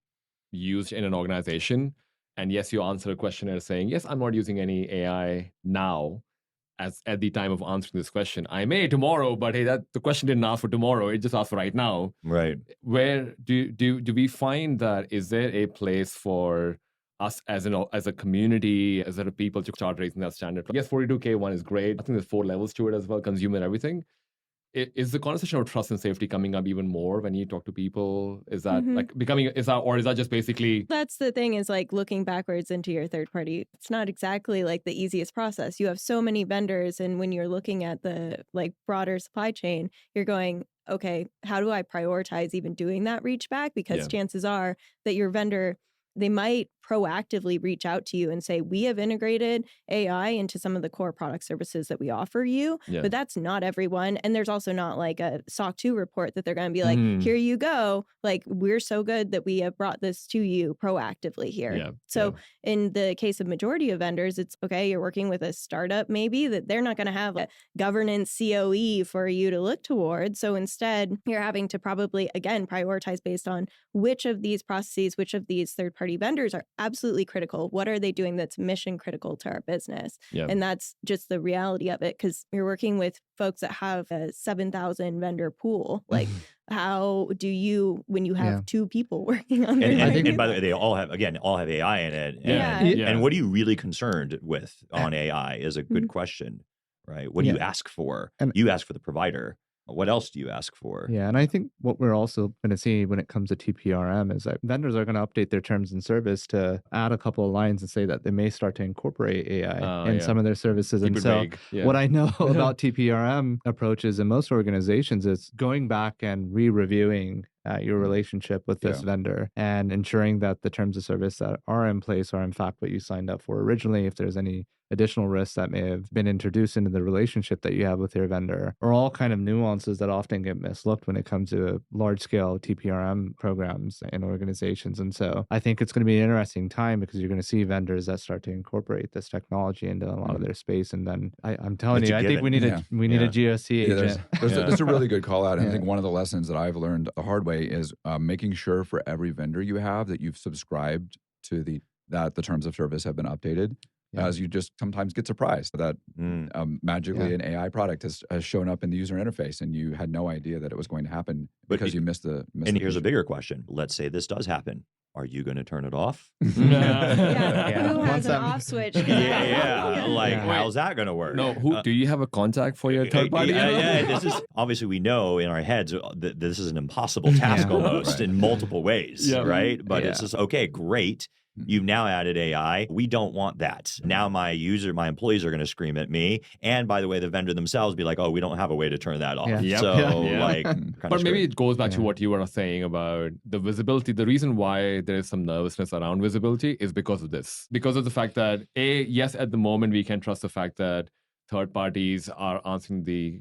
used in an organization, and yes, you answer a questionnaire saying, yes, I'm not using any AI now at the time of answering this question. I may tomorrow, but hey, the question didn't ask for tomorrow. It just asked for right now. Right. Where do we find that? Is there a place for us as a community, as a people to start raising that standard? Yes, 42K1 is great. I think there's 4 levels to it as well, consumer everything. Is the conversation of trust and safety coming up even more when you talk to people? Is that or is that just basically? That's the thing, is like looking backwards into your third party. It's not exactly like the easiest process. You have so many vendors, and when you're looking at the like broader supply chain, you're going, okay, how do I prioritize even doing that reach back? Because chances are that your vendor, they might proactively reach out to you and say, we have integrated AI into some of the core product services that we offer you, but that's not everyone. And there's also not like a SOC 2 report that they're going to be like, here you go. Like, we're so good that we have brought this to you proactively here. In the case of majority of vendors, it's okay, you're working with a startup maybe that they're not going to have a governance COE for you to look towards. So instead, you're having to probably, again, prioritize based on which of these processes, which of these third-party vendors are absolutely critical. What are they doing that's mission critical to our business? And that's just the reality of it, because you're working with folks that have a 7,000 vendor pool. Like, how do you, when you have 2 people working on it? And by the way, they all have AI in it. And what are you really concerned with on AI is a good question, right? What do you ask for? You ask for the provider. What else do you ask for? Yeah, and I think what we're also going to see when it comes to TPRM is that vendors are going to update their terms and service to add a couple of lines and say that they may start to incorporate AI in some of their services. Keep and so what I know about TPRM approaches in most organizations is going back and re-reviewing your relationship with this vendor and ensuring that the terms of service that are in place are in fact what you signed up for originally. If there's any additional risks that may have been introduced into the relationship that you have with your vendor, are all kind of nuances that often get mislooked when it comes to large-scale TPRM programs in organizations. And so I think it's going to be an interesting time, because you're going to see vendors that start to incorporate this technology into a lot of their space. And then I'm telling you, I think we need a GOC agent. There's a really good call out. And I think one of the lessons that I've learned the hard way is making sure for every vendor you have that you've subscribed to that the terms of service have been updated. As you just sometimes get surprised that magically an AI product has shown up in the user interface and you had no idea that it was going to happen because you missed the. And here's a bigger question. Let's say this does happen. are you going to turn it off? Yeah. Who has Once an I'm- off switch? Like, Yeah. how's that going to work? No, do you have a contact for your third party? This is obviously, we know in our heads that this is an impossible task Yeah. almost in multiple ways, Yeah. right? But it's Yeah. just, okay, great. You've now added AI. We don't want that. Now my employees are going to scream at me. And by the way, the vendor themselves be like, oh, we don't have a way to turn that off. Yeah. Yep. So Yeah. like, But maybe it goes back to Yeah. what you were saying about the visibility. The reason why there is some nervousness around visibility is because of this. Because of the fact that, yes, at the moment, we can trust the fact that third parties are answering the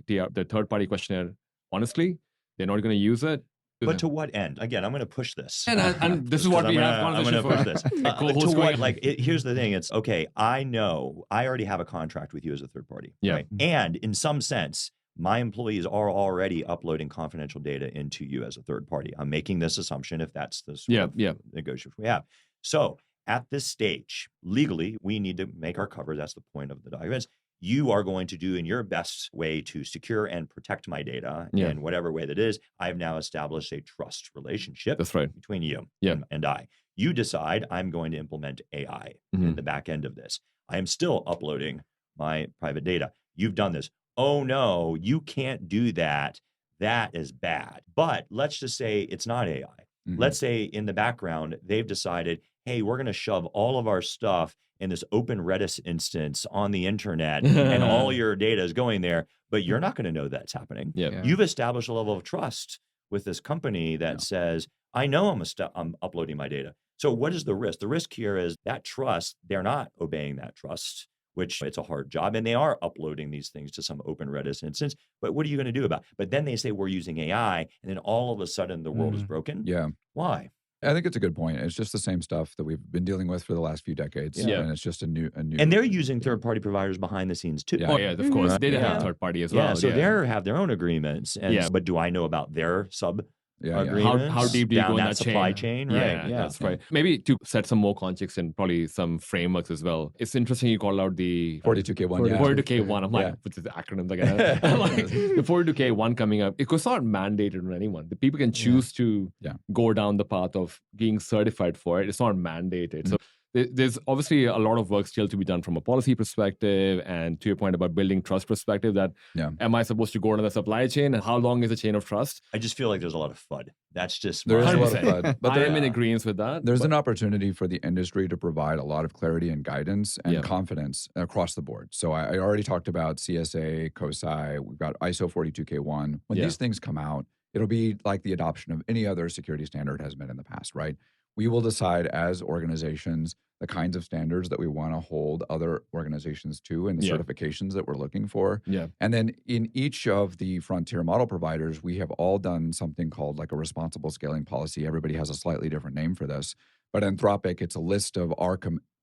third party questionnaire honestly. They're not going to use it. But to what end? Again, I'm going to push this. And this is what we have I'm conversation going to for. push this. Co-host To what, going- like, here's the thing. It's, okay, I know I already have a contract with you as a third party. Yeah. Right? And in some sense, my employees are already uploading confidential data into you as a third party. I'm making this assumption if that's the sort of negotiation we have. So at this stage, legally, we need to make our cover. That's the point of the documents. You are going to do in your best way to secure and protect my data in whatever way that is. I've now established a trust relationship That's right. between you Yeah. and I. You decide I'm going to implement AI in the back end of this. I am still uploading my private data. You've done this. Oh no, you can't do that. That is bad. But let's just say it's not AI. Let's say in the background, they've decided, hey, we're going to shove all of our stuff in this open Redis instance on the internet and all your data is going there, but you're not going to know that's happening. Yeah. You've established a level of trust with this company that says, I know I'm uploading my data. So what is the risk? The risk here is that trust, they're not obeying that trust, which it's a hard job. And they are uploading these things to some open Redis instance. But what are you going to do about it? But then they say we're using AI, and then all of a sudden the world is broken. Yeah. Why? I think it's a good point. It's just the same stuff that we've been dealing with for the last few decades. Yeah. And it's just a new. And they're using third-party providers behind the scenes too. Yeah. Oh, yeah, of course. Right. They have Yeah. third party as Yeah, well. so they have their own agreements. And, But do I know about their sub agreements? How deep do you down go in that that supply chain? chain? Right. Yeah, that's right. Maybe to set some more context and probably some frameworks as well. It's interesting you call out the 42K1. Yeah. 42K1. I'm like, Yeah. which is the acronyms again. I'm like, the 42K1 coming up. It was not mandated on anyone. The people can choose to go down the path of being certified for it. It's not mandated. So there's obviously a lot of work still to be done from a policy perspective, and to your point about building trust perspective, that am I supposed to go to the supply chain, and how long is the chain of trust? I just feel like there's a lot of FUD. That's just There is a lot of 100%. FUD. But I am in agreement with that. There's an opportunity for the industry to provide a lot of clarity and guidance and confidence across the board. So I already talked about CSA, COSI, we've got ISO 42K1. When these things come out, it'll be like the adoption of any other security standard has been in the past, right? We will decide as organizations the kinds of standards that we want to hold other organizations to and the certifications that we're looking for. Yeah. And then in each of the frontier model providers, we have all done something called like a responsible scaling policy. Everybody has a slightly different name for this. But Anthropic, it's a list of our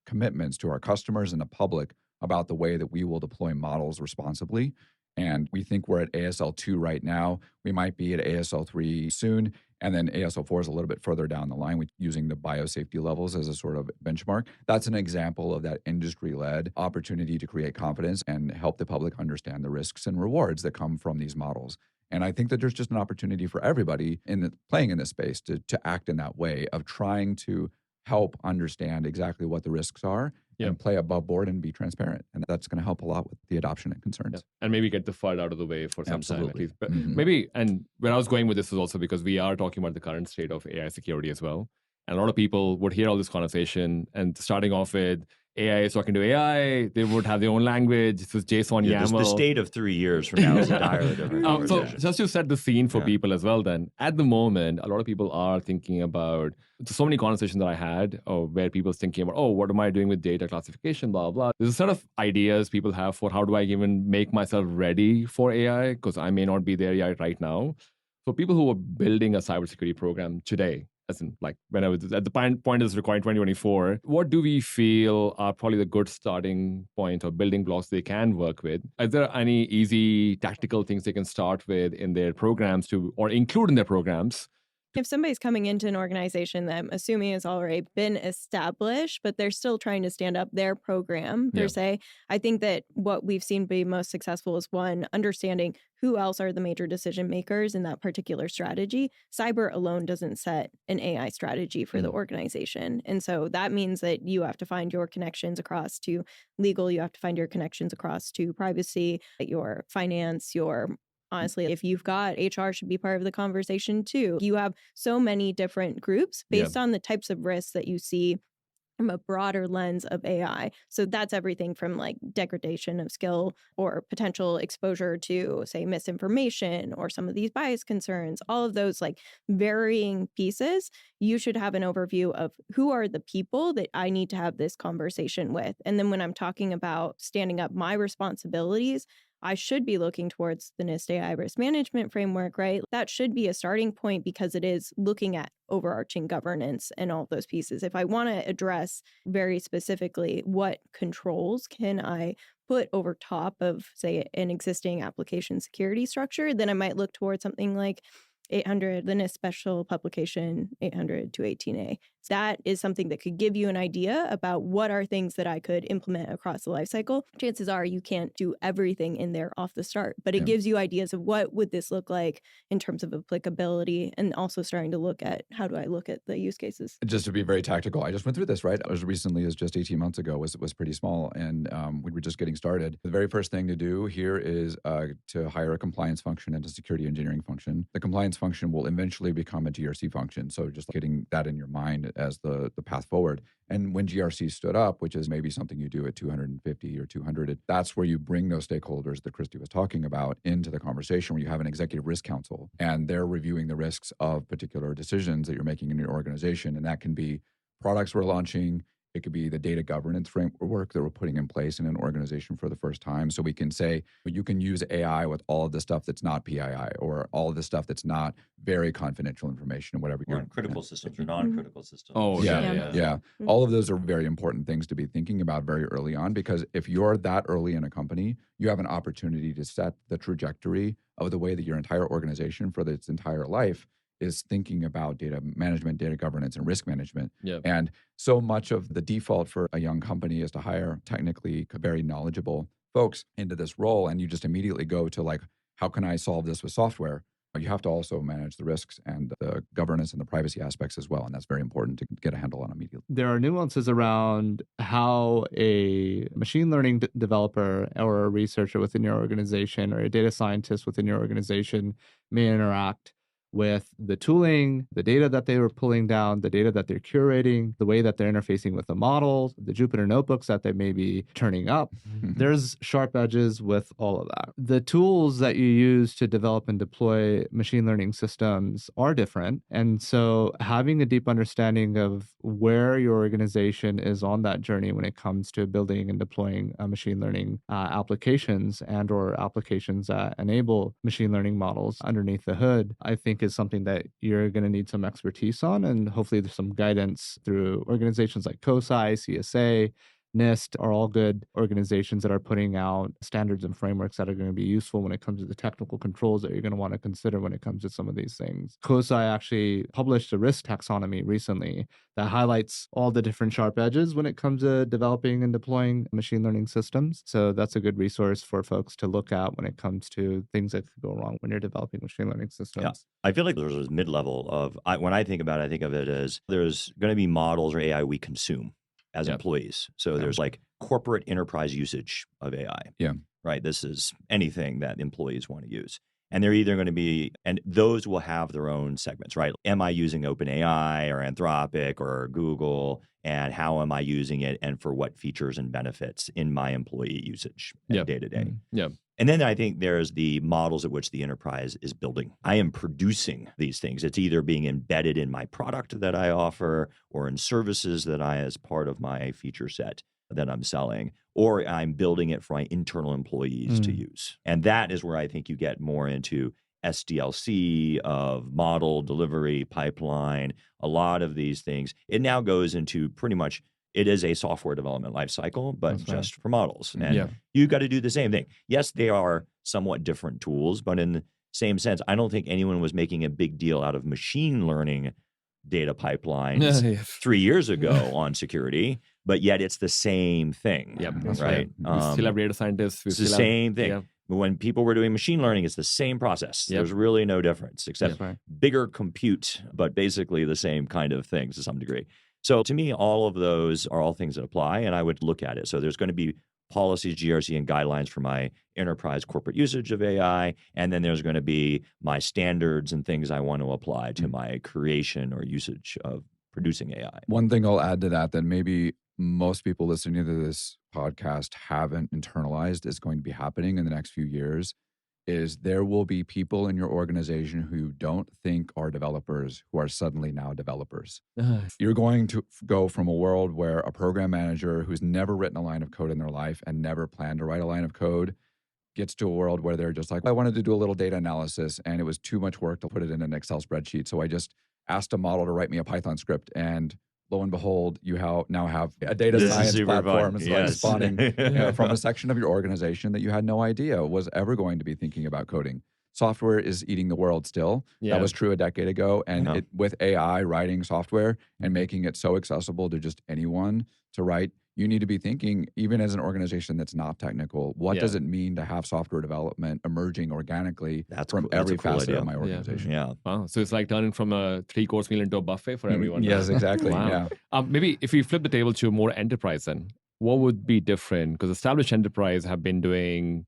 commitments to our customers and the public about the way that we will deploy models responsibly. And we think we're at ASL 2 right now. We might be at ASL 3 soon. And then ASL 4 is a little bit further down the line with using the biosafety levels as a sort of benchmark. That's an example of that industry-led opportunity to create confidence and help the public understand the risks and rewards that come from these models. And I think that there's just an opportunity for everybody playing in this space to act in that way of trying to help understand exactly what the risks are and play above board and be transparent. And that's going to help a lot with the adoption and concerns. Yeah. And maybe get the FUD out of the way for some time at least. But Mm-hmm. maybe, and where I was going with this is also because we are talking about the current state of AI security as well. And a lot of people would hear all this conversation and starting off with AI is talking to AI, they would have their own language. This is JSON YAML. The state of 3 years from now is entirely different. So just to set the scene for people as well then, at the moment, a lot of people are thinking about, so many conversations that I had where people's thinking about, what am I doing with data classification, blah, blah. There's a set of ideas people have for how do I even make myself ready for AI, because I may not be there yet right now. For people who are building a cybersecurity program today, as in like when I was at the point of this recording 2024, what do we feel are probably the good starting point or building blocks they can work with? Is there any easy tactical things they can start with in their programs or include in their programs If somebody's coming into an organization that I'm assuming has already been established, but they're still trying to stand up their program per se, I think that what we've seen be most successful is one, understanding who else are the major decision makers in that particular strategy. Cyber alone doesn't set an AI strategy for the organization. And so that means that you have to find your connections across to legal, you have to find your connections across to privacy, your finance, your honestly, if you've got HR should be part of the conversation too. You have so many different groups based on the types of risks that you see from a broader lens of AI. So that's everything from like degradation of skill or potential exposure to, say, misinformation or some of these bias concerns, all of those like varying pieces. You should have an overview of who are the people that I need to have this conversation with. And then when I'm talking about standing up my responsibilities, I should be looking towards the NIST AI risk management framework, right? That should be a starting point because it is looking at overarching governance and all of those pieces. If I want to address very specifically what controls can I put over top of, say, an existing application security structure, then I might look towards something like 800, the NIST Special Publication 800 to 18A. That is something that could give you an idea about what are things that I could implement across the life cycle. Chances are you can't do everything in there off the start, but it gives you ideas of what would this look like in terms of applicability, and also starting to look at how do I look at the use cases. Just to be very tactical, I just went through this, right? As recently as just 18 months ago was pretty small, and we were just getting started. The very first thing to do here is to hire a compliance function and a security engineering function. The compliance function will eventually become a GRC function. So just getting that in your mind as the path forward. And when GRC stood up, which is maybe something you do at 250 or 200, that's where you bring those stakeholders that Kristy was talking about into the conversation, where you have an executive risk council and they're reviewing the risks of particular decisions that you're making in your organization. And that can be products we're launching. It could be the data governance framework that we're putting in place in an organization for the first time. So we can say, you can use AI with all of the stuff that's not PII or all of the stuff that's not very confidential information, whatever. Or critical systems or non-critical systems. Oh, yeah. All of those are very important things to be thinking about very early on, because if you're that early in a company, you have an opportunity to set the trajectory of the way that your entire organization for its entire life is thinking about data management, data governance, and risk management. And so much of the default for a young company is to hire technically very knowledgeable folks into this role. And you just immediately go to like, how can I solve this with software? You have to also manage the risks and the governance and the privacy aspects as well. And that's very important to get a handle on immediately. There are nuances around how a machine learning developer or a researcher within your organization or a data scientist within your organization may interact with the tooling, the data that they were pulling down, the data that they're curating, the way that they're interfacing with the model, the Jupyter notebooks that they may be turning up. There's sharp edges with all of that. The tools that you use to develop and deploy machine learning systems are different. And so having a deep understanding of where your organization is on that journey when it comes to building and deploying machine learning applications and or applications that enable machine learning models underneath the hood, I think is something that you're going to need some expertise on, and hopefully there's some guidance through organizations like COSI, CSA, NIST are all good organizations that are putting out standards and frameworks that are going to be useful when it comes to the technical controls that you're going to want to consider when it comes to some of these things. COSI actually published a risk taxonomy recently that highlights all the different sharp edges when it comes to developing and deploying machine learning systems. So that's a good resource for folks to look at when it comes to things that could go wrong when you're developing machine learning systems. Yeah. I feel like there's a mid-level of, when I think about it, I think of it as there's going to be models or AI we consume as employees. So there's like corporate enterprise usage of AI. Right. This is anything that employees want to use. And they're either going to be, and those will have their own segments, right? Am I using OpenAI or Anthropic or Google? And how am I using it? And for what features and benefits in my employee usage day to day? And then I think there's the models at which the enterprise is building. I am producing these things. It's either being embedded in my product that I offer or in services that I, as part of my feature set that I'm selling, or I'm building it for my internal employees to use. And that is where I think you get more into SDLC of model delivery pipeline, a lot of these things. It now goes into pretty much, it is a software development lifecycle, but just for models. And you've got to do the same thing. Yes, they are somewhat different tools, but in same sense, I don't think anyone was making a big deal out of machine learning data pipelines 3 years ago on security, but yet it's the same thing. Yep, That's right. We still have data scientists. It's the same thing. Yeah. When people were doing machine learning, it's the same process. Yep. There's really no difference except Right. bigger compute, but basically the same kind of things to some degree. So to me, all of those are all things that apply, and I would look at it. So there's going to be policies, GRC, and guidelines for my enterprise corporate usage of AI, and then there's going to be my standards and things I want to apply to my creation or usage of producing AI. One thing I'll add to that maybe most people listening to this podcast haven't internalized is going to be happening in the next few years is there will be people in your organization who don't think are developers who are suddenly now developers. You're going to go from a world where a program manager who's never written a line of code in their life and never planned to write a line of code gets to a world where they're just like, I wanted to do a little data analysis and it was too much work to put it in an Excel spreadsheet. So I just asked a model to write me a Python script, and lo and behold, you now have a data science platform like spawning from a section of your organization that you had no idea was ever going to be thinking about coding. Software is eating the world still. That was true a decade ago. And with AI writing software and making it so accessible to just anyone to write, you need to be thinking, even as an organization that's not technical, what does it mean to have software development emerging organically from every facet of my organization? Wow. So it's like turning from a 3-course meal into a buffet for everyone. Yes, exactly. Wow. Maybe if we flip the table to more enterprise then, what would be different? Because established enterprise have been doing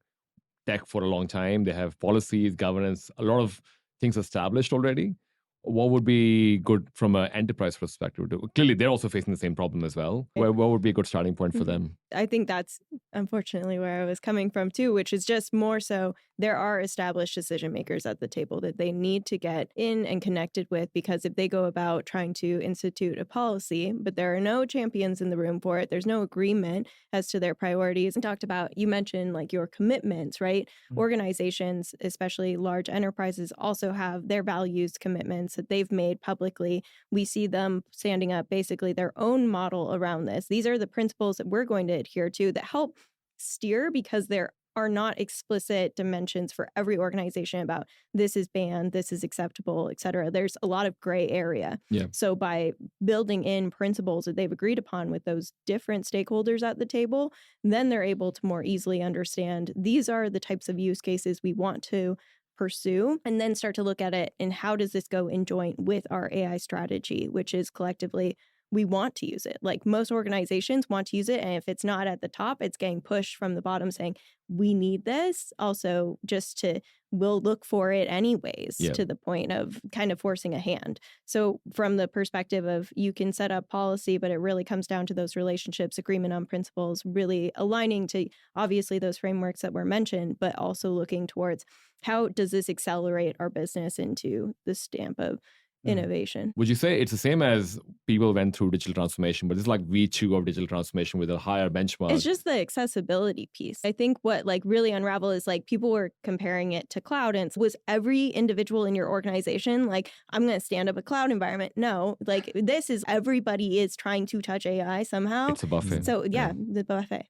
tech for a long time. They have policies, governance, a lot of things established already. What would be good from an enterprise perspective? Clearly, they're also facing the same problem as well. What would be a good starting point for them? I think that's unfortunately where I was coming from too, which is just more so there are established decision makers at the table that they need to get in and connected with, because if they go about trying to institute a policy, but there are no champions in the room for it, there's no agreement as to their priorities. And talked about, you mentioned like your commitments, right? Organizations, especially large enterprises, also have their values commitments that they've made publicly. We see them standing up basically their own model around this. These are the principles that we're going to adhere to that help steer, because there are not explicit dimensions for every organization about this is banned, this is acceptable, et cetera. There's a lot of gray area. So by building in principles that they've agreed upon with those different stakeholders at the table, then they're able to more easily understand these are the types of use cases we want to pursue, and then start to look at it and how does this go in joint with our AI strategy, which is collectively we want to use it. Like most organizations want to use it, and if it's not at the top, it's getting pushed from the bottom saying we need this. Also, just to we'll look for it anyways, to the point of kind of forcing a hand. So from the perspective of you can set up policy, but it really comes down to those relationships, agreement on principles, really aligning to obviously those frameworks that were mentioned, but also looking towards how does this accelerate our business into the stamp of innovation. Would you say it's the same as people went through digital transformation, but it's like V2 of digital transformation with a higher benchmark? It's just the accessibility piece. I think what like really unravel is like people were comparing it to cloud, and was every individual in your organization like, I'm going to stand up a cloud environment? No, like this is everybody is trying to touch AI somehow. It's a buffet. So the buffet.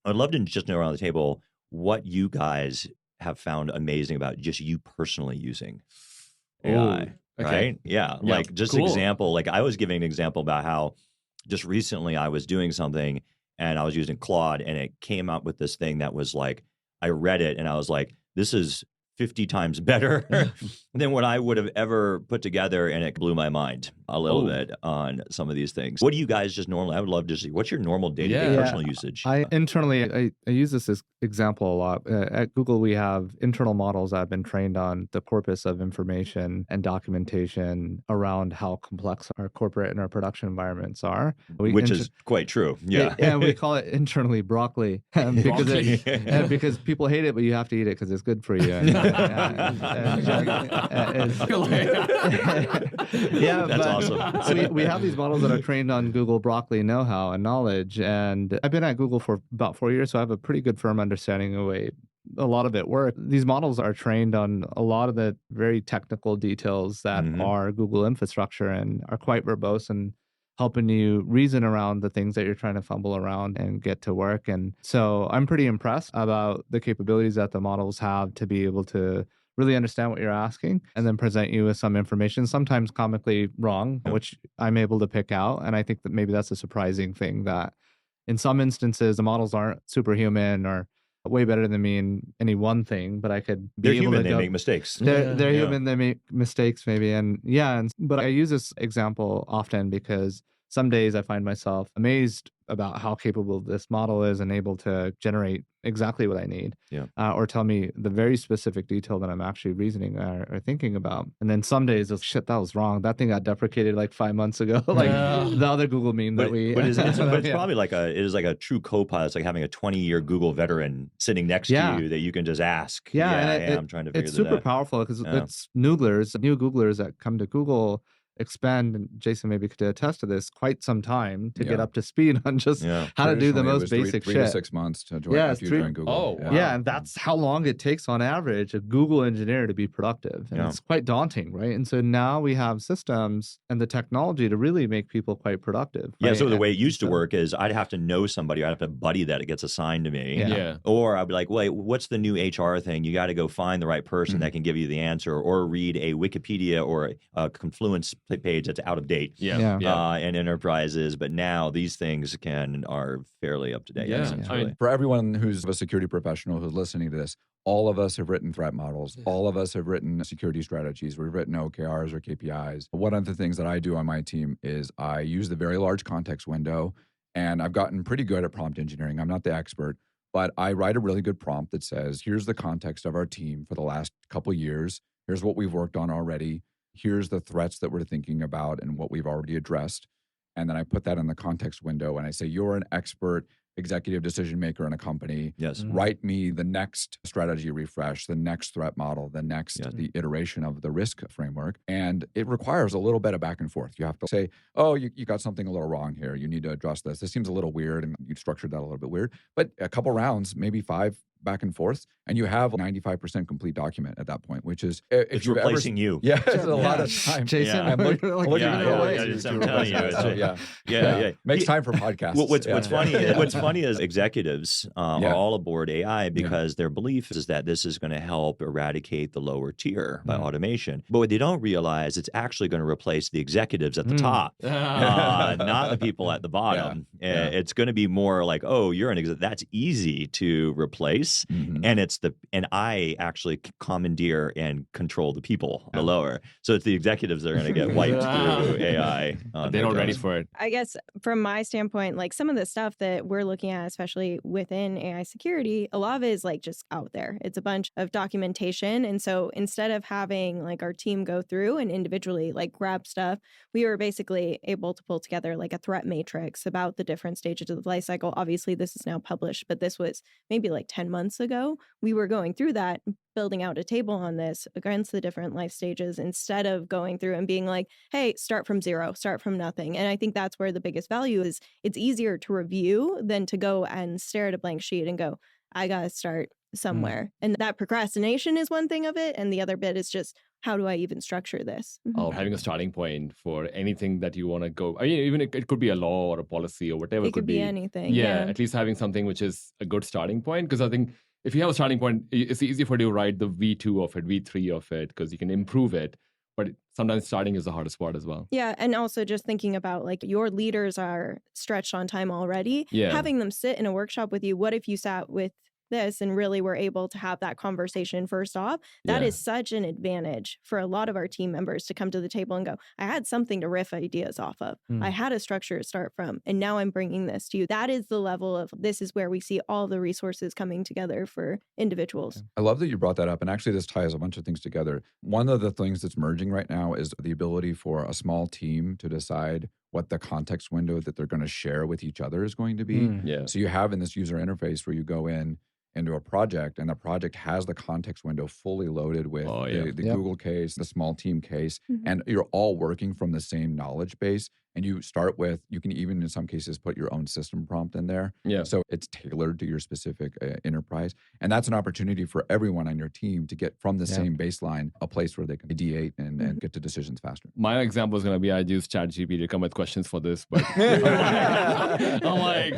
I'd love to just know around the table what you guys have found amazing about just you personally using AI. Right? Yeah. Like just example, like I was giving an example about how just recently I was doing something and I was using Claude, and it came out with this thing that was like, I read it and I was like, this is 50 times better than what I would have ever put together. And it blew my mind a little bit on some of these things. What do you guys just normally, I would love to see, what's your normal day-to-day personal usage? I use this as example a lot. At Google, we have internal models that have been trained on the corpus of information and documentation around how complex our corporate and our production environments are. Which is quite true. Yeah. And we call it internally broccly because people hate it, but you have to eat it because it's good for you. That's awesome. We have these models that are trained on Google Broccoli know-how and knowledge. And I've been at Google for about 4 years, so I have a pretty good firm understanding of the way a lot of it works. These models are trained on a lot of the very technical details that are Google infrastructure and are quite verbose and helping you reason around the things that you're trying to fumble around and get to work. And so I'm pretty impressed about the capabilities that the models have to be able to really understand what you're asking and then present you with some information, sometimes comically wrong, which I'm able to pick out. And I think that maybe that's a surprising thing, that in some instances, the models aren't superhuman or way better than me in any one thing, but I could be They're able human, to they make mistakes. They're human, they make mistakes maybe. But I use this example often because some days I find myself amazed about how capable this model is and able to generate exactly what I need, or tell me the very specific detail that I'm actually reasoning or thinking about. And then some days it's, shit, that was wrong. That thing got deprecated like 5 months ago, like the other Google meme that we. But it's probably like it is like a true co-pilot. It's like having a 20-year Google veteran sitting next to you that you can just ask. I'm trying to figure it's super powerful because it's new Googlers that come to Google expend, and Jason maybe could attest to this, quite some time to get up to speed on just how to do the most basic three shit. To 6 months to join after you join Google. Oh, wow. Yeah, and that's how long it takes on average a Google engineer to be productive. And it's quite daunting, right? And so now we have systems and the technology to really make people quite productive. Yeah, right? so the way it used to work is I'd have to know somebody, I'd have to buddy that it gets assigned to me. Yeah. Or I'd be like, wait, what's the new HR thing? You got to go find the right person that can give you the answer, or read a Wikipedia or a Confluence page that's out of date in enterprises. But now these things are fairly up to date. I mean, for everyone who's a security professional who's listening to this, all of us have written threat models. All of us have written security strategies. We've written OKRs or KPIs. One of the things that I do on my team is I use the very large context window, and I've gotten pretty good at prompt engineering. I'm not the expert, but I write a really good prompt that says, here's the context of our team for the last couple years. Here's what we've worked on already. Here's the threats that we're thinking about and what we've already addressed. And then I put that in the context window and I say, you're an expert executive decision maker in a company. Yes. Write me the next strategy refresh, the next threat model, the next the iteration of the risk framework. And it requires a little bit of back and forth. You have to say, oh, you got something a little wrong here. You need to address this. This seems a little weird, and you structured that a little bit weird. But a couple rounds, maybe 5 back and forth, and you have a 95% complete document at that point, which is it's replacing you. Yeah, it's a lot of time. Jason, I'm looking I'm telling you, makes time for podcasts. What's funny is executives are all aboard AI because their belief is that this is going to help eradicate the lower tier by automation. But what they don't realize, it's actually going to replace the executives at the top, not the people at the bottom. It's going to be more like, oh, you're an executive. That's easy to replace. And I actually commandeer and control the people below. So it's the executives that are going to get wiped through AI. They're not ready for it. I guess from my standpoint, like some of the stuff that we're looking at, especially within AI security, a lot of it is like just out there. It's a bunch of documentation. And so instead of having like our team go through and individually like grab stuff, we were basically able to pull together like a threat matrix about the different stages of the life cycle. Obviously, this is now published, but this was maybe like 10 months ago. We were going through that, building out a table on this against the different life stages instead of going through and being like, hey, start from zero, start from nothing. And I think that's where the biggest value is. It's easier to review than to go and stare at a blank sheet and go, I got to start somewhere. And that procrastination is one thing of it. And the other bit is just, how do I even structure this? Having a starting point for anything that you want to go. I mean, even it could be a law or a policy or whatever. It could be anything. Yeah, at least having something which is a good starting point. Because I think if you have a starting point, it's easy for you to write the V2 of it, V3 of it, because you can improve it. But sometimes starting is the hardest part as well. Yeah. And also just thinking about like your leaders are stretched on time already. Yeah. Having them sit in a workshop with you. What if you sat with this and really were able to have that conversation first off? That is such an advantage for a lot of our team members to come to the table and go, I had something to riff ideas off of. I had a structure to start from, and now I'm bringing this to you. That is the level of, this is where we see all the resources coming together for individuals. I love that you brought that up. And actually, this ties a bunch of things together. One of the things that's merging right now is the ability for a small team to decide what the context window that they're going to share with each other is going to be. So you have in this user interface where you go into a project, and the project has the context window fully loaded with the Google case, the small team case, and you're all working from the same knowledge base. And you start with, you can even in some cases put your own system prompt in there. Yeah. So it's tailored to your specific enterprise. And that's an opportunity for everyone on your team to get from the same baseline a place where they can ideate and get to decisions faster. My example is going to be I use ChatGPT to come with questions for this, but I'm like,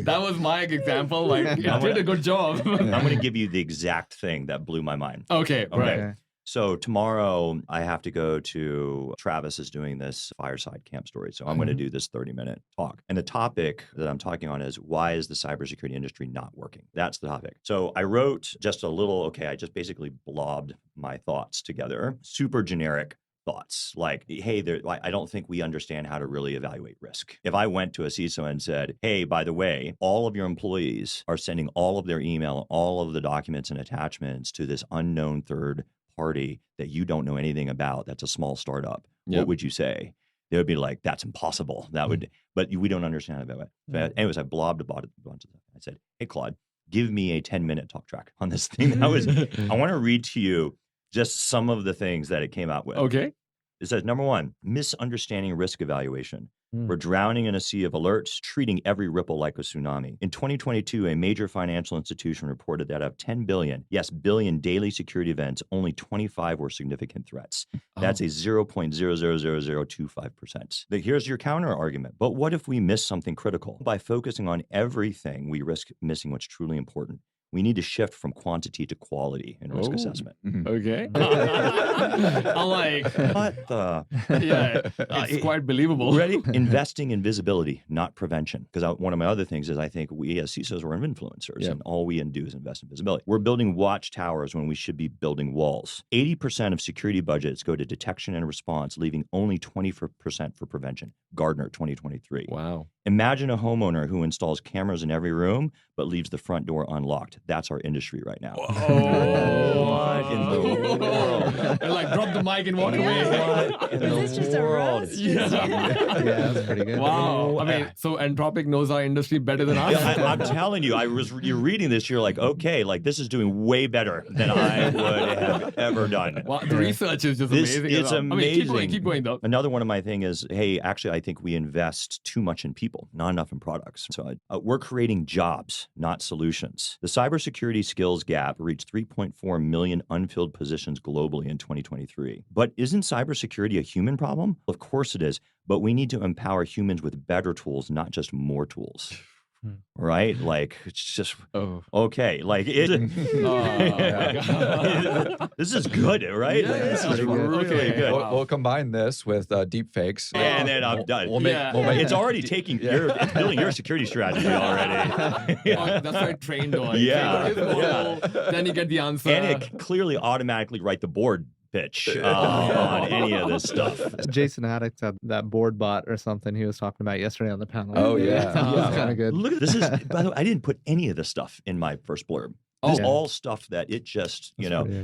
that was my example. Like, I did a good job. I'm going to give you the exact thing that blew my mind. Okay, right. So tomorrow I have to go to, Travis is doing this fireside camp story. So I'm going to do this 30-minute talk. And the topic that I'm talking on is, why is the cybersecurity industry not working? That's the topic. So I wrote just a little, I just basically blobbed my thoughts together, super generic thoughts like, hey, I don't think we understand how to really evaluate risk. If I went to a CISO and said, hey, by the way, all of your employees are sending all of their email, all of the documents and attachments to this unknown third party that you don't know anything about, that's a small startup, what would you say? They would be like, that's impossible. That would, but we don't understand about it. But anyways, I blobbed about it a bunch of stuff. I said, hey, Claude, give me a 10-minute talk track on this thing. I want to read to you just some of the things that it came out with. Okay. It says, number one, misunderstanding risk evaluation. We're drowning in a sea of alerts, treating every ripple like a tsunami. In 2022, a major financial institution reported that of 10 billion, billion daily security events, only 25 were significant threats. That's a 0.000025%. But here's your counter argument. But what if we miss something critical? By focusing on everything, we risk missing what's truly important. We need to shift from quantity to quality in risk assessment. Okay. I'm like, what the? Yeah, it's quite believable. Ready? Investing in visibility, not prevention. Because one of my other things is I think we as CISOs are influencers, and all we do is invest in visibility. We're building watchtowers when we should be building walls. 80% of security budgets go to detection and response, leaving only 20% for prevention. Gartner 2023. Wow. Imagine a homeowner who installs cameras in every room, but leaves the front door unlocked. That's our industry right now. What in the world? And like, drop the mic and walk away. What in Is this the just a world? roast? Yeah, that's pretty good. Wow. I mean, so Anthropic knows our industry better than us. Yeah, I'm telling you, you're reading this, you're like, okay, like this is doing way better than I would have ever done. Wow, the research is just amazing. It's amazing. I mean, keep going though. Another one of my thing is, hey, actually, I think we invest too much in people, not enough in products. So we're creating jobs, not solutions. The cybersecurity skills gap reached 3.4 million unfilled positions globally in 2023. But isn't cybersecurity a human problem? Of course it is. But we need to empower humans with better tools, not just more tools. Right? Like, it's just, okay. Like, this is good, right? Yeah, This is really good. We'll combine this with deep fakes. And then I'm done. We'll make it's already taking, it's building your security strategy already. That's what I trained on. Yeah. Then you get the answer. And it clearly automatically write the board pitch on any of this stuff. Jason Haddock had that board bot or something he was talking about yesterday on the panel. Oh, yeah. That's kind of good. Look at this. By the way, I didn't put any of this stuff in my first blurb. This is all stuff that it just,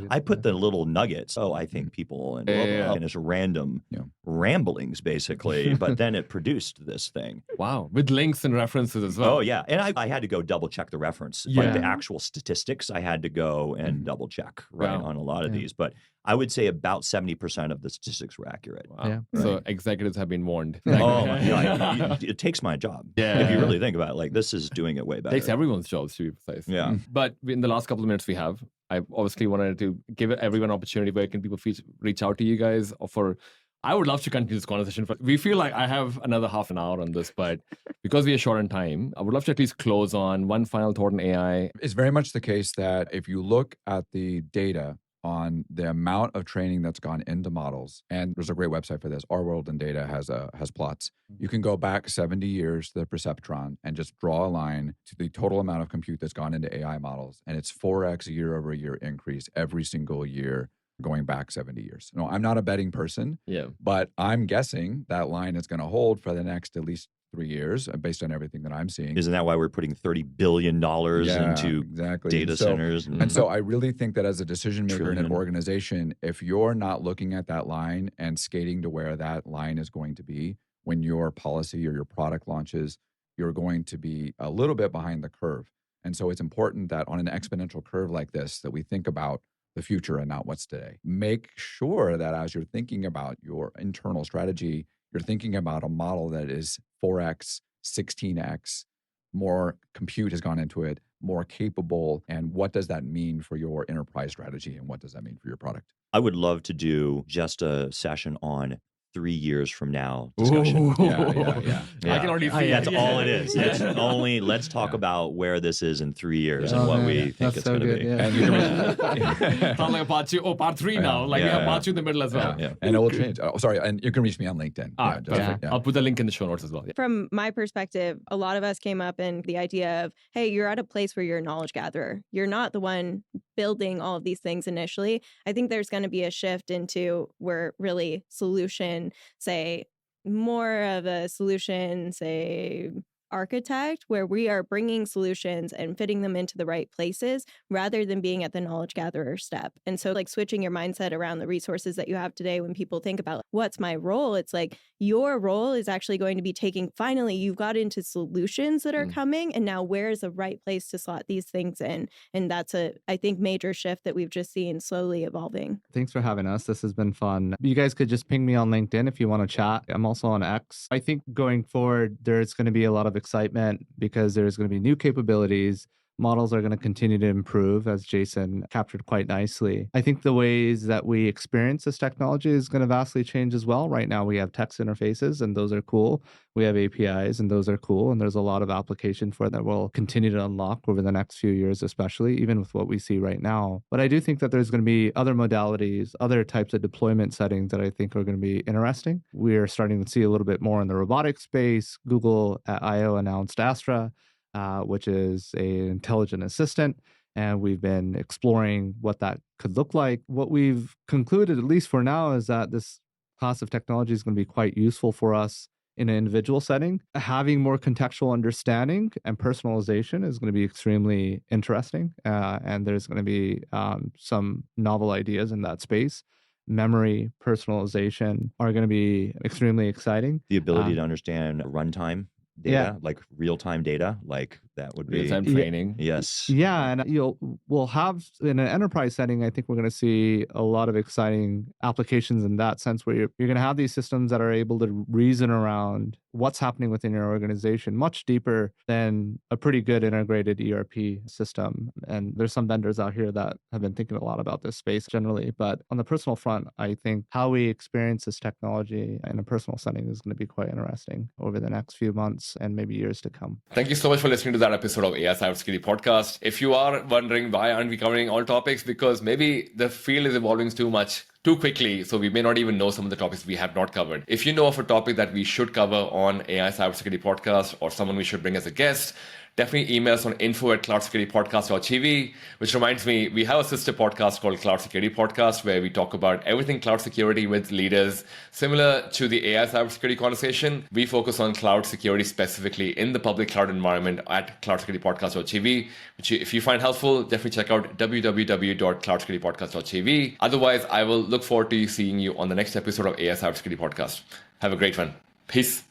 I put the little nuggets. Oh, I think people and blah, blah, and it's random ramblings basically, but then it produced this thing. Wow, with links and references as well. Oh yeah, and I had to go double check the reference, like the actual statistics. I had to go and double check on a lot of these, but I would say about 70% of the statistics were accurate. Wow. Yeah. So executives have been warned. Oh my God, it takes my job. Yeah. If you really think about it, like this is doing it way better. Takes everyone's jobs, to be precise. Yeah. But in the last couple of minutes we have, I obviously wanted to give everyone an opportunity where can people reach out to you guys I would love to continue this conversation. We feel like I have another half an hour on this, but because we are short on time, I would love to at least close on one final thought on AI. It's very much the case that if you look at the data on the amount of training that's gone into models, and there's a great website for this, Our World in Data has plots. You can go back 70 years to the perceptron and just draw a line to the total amount of compute that's gone into AI models, and it's 4x year over year increase every single year going back 70 years. No, I'm not a betting person, but I'm guessing that line is going to hold for the next at least 3 years based on everything that I'm seeing. Isn't that why we're putting $30 billion into data centers? And so I really think that as a decision maker in an organization, if you're not looking at that line and skating to where that line is going to be when your policy or your product launches, you're going to be a little bit behind the curve. And so it's important that on an exponential curve like this, that we think about the future and not what's today. Make sure that as you're thinking about your internal strategy, you're thinking about a model that is 4x, 16x, more compute has gone into it, more capable, and what does that mean for your enterprise strategy, and what does that mean for your product? I would love to do just a session on 3 years from now discussion. Yeah. I can already see That's it. all it is. It's only let's talk about where this is in 3 years and Oh, what man, we yeah. think That's it's so going to good, be. yeah. And you can, Sound like a part 2. Oh, part 3 now. Like we have part 2 in the middle as well. Yeah. and it will change. Oh, sorry, and you can reach me on LinkedIn. All right, perfect. I'll put the link in the show notes as well. Yeah. From my perspective, a lot of us came up in the idea of, hey, you're at a place where you're a knowledge gatherer. You're not the one building all of these things initially. I think there's going to be a shift into where really solution, say, more of a solution, say, architect, where we are bringing solutions and fitting them into the right places rather than being at the knowledge gatherer step. And so like switching your mindset around the resources that you have today, when people think about what's my role, it's like your role is actually going to be finally you've got into solutions that are coming, and now where's the right place to slot these things in? And that's I think, major shift that we've just seen slowly evolving. Thanks for having us. This has been fun. You guys could just ping me on LinkedIn if you want to chat. I'm also on X. I think going forward, there's going to be a lot of excitement because there's going to be new capabilities. Models are going to continue to improve, as Jason captured quite nicely. I think the ways that we experience this technology is going to vastly change as well. Right now, we have text interfaces, and those are cool. We have APIs, and those are cool. And there's a lot of application for it that will continue to unlock over the next few years, especially, even with what we see right now. But I do think that there's going to be other modalities, other types of deployment settings that I think are going to be interesting. We are starting to see a little bit more in the robotics space. Google at I/O announced Astra, which is an intelligent assistant. And we've been exploring what that could look like. What we've concluded, at least for now, is that this class of technology is going to be quite useful for us in an individual setting. Having more contextual understanding and personalization is going to be extremely interesting. And there's going to be some novel ideas in that space. Memory, personalization are going to be extremely exciting. The ability to understand runtime data, like real-time data, like that would be real-time training. Yes. Yeah, and we'll have in an enterprise setting, I think we're going to see a lot of exciting applications in that sense, where you're going to have these systems that are able to reason around what's happening within your organization much deeper than a pretty good integrated ERP system. And there's some vendors out here that have been thinking a lot about this space generally. But on the personal front, I think how we experience this technology in a personal setting is going to be quite interesting over the next few months and maybe years to come. Thank you so much for listening to that episode of AI Cybersecurity Podcast. If you are wondering why aren't we covering all topics, because maybe the field is evolving too quickly, so we may not even know some of the topics we have not covered. If you know of a topic that we should cover on AI Cybersecurity Podcast or someone we should bring as a guest, definitely email us on info@cloudsecuritypodcast.tv, which reminds me, we have a sister podcast called Cloud Security Podcast, where we talk about everything cloud security with leaders. Similar to the AI cybersecurity conversation, we focus on cloud security specifically in the public cloud environment at cloudsecuritypodcast.tv, which if you find helpful, definitely check out www.cloudsecuritypodcast.tv. Otherwise, I will look forward to seeing you on the next episode of AI Cybersecurity Podcast. Have a great one. Peace.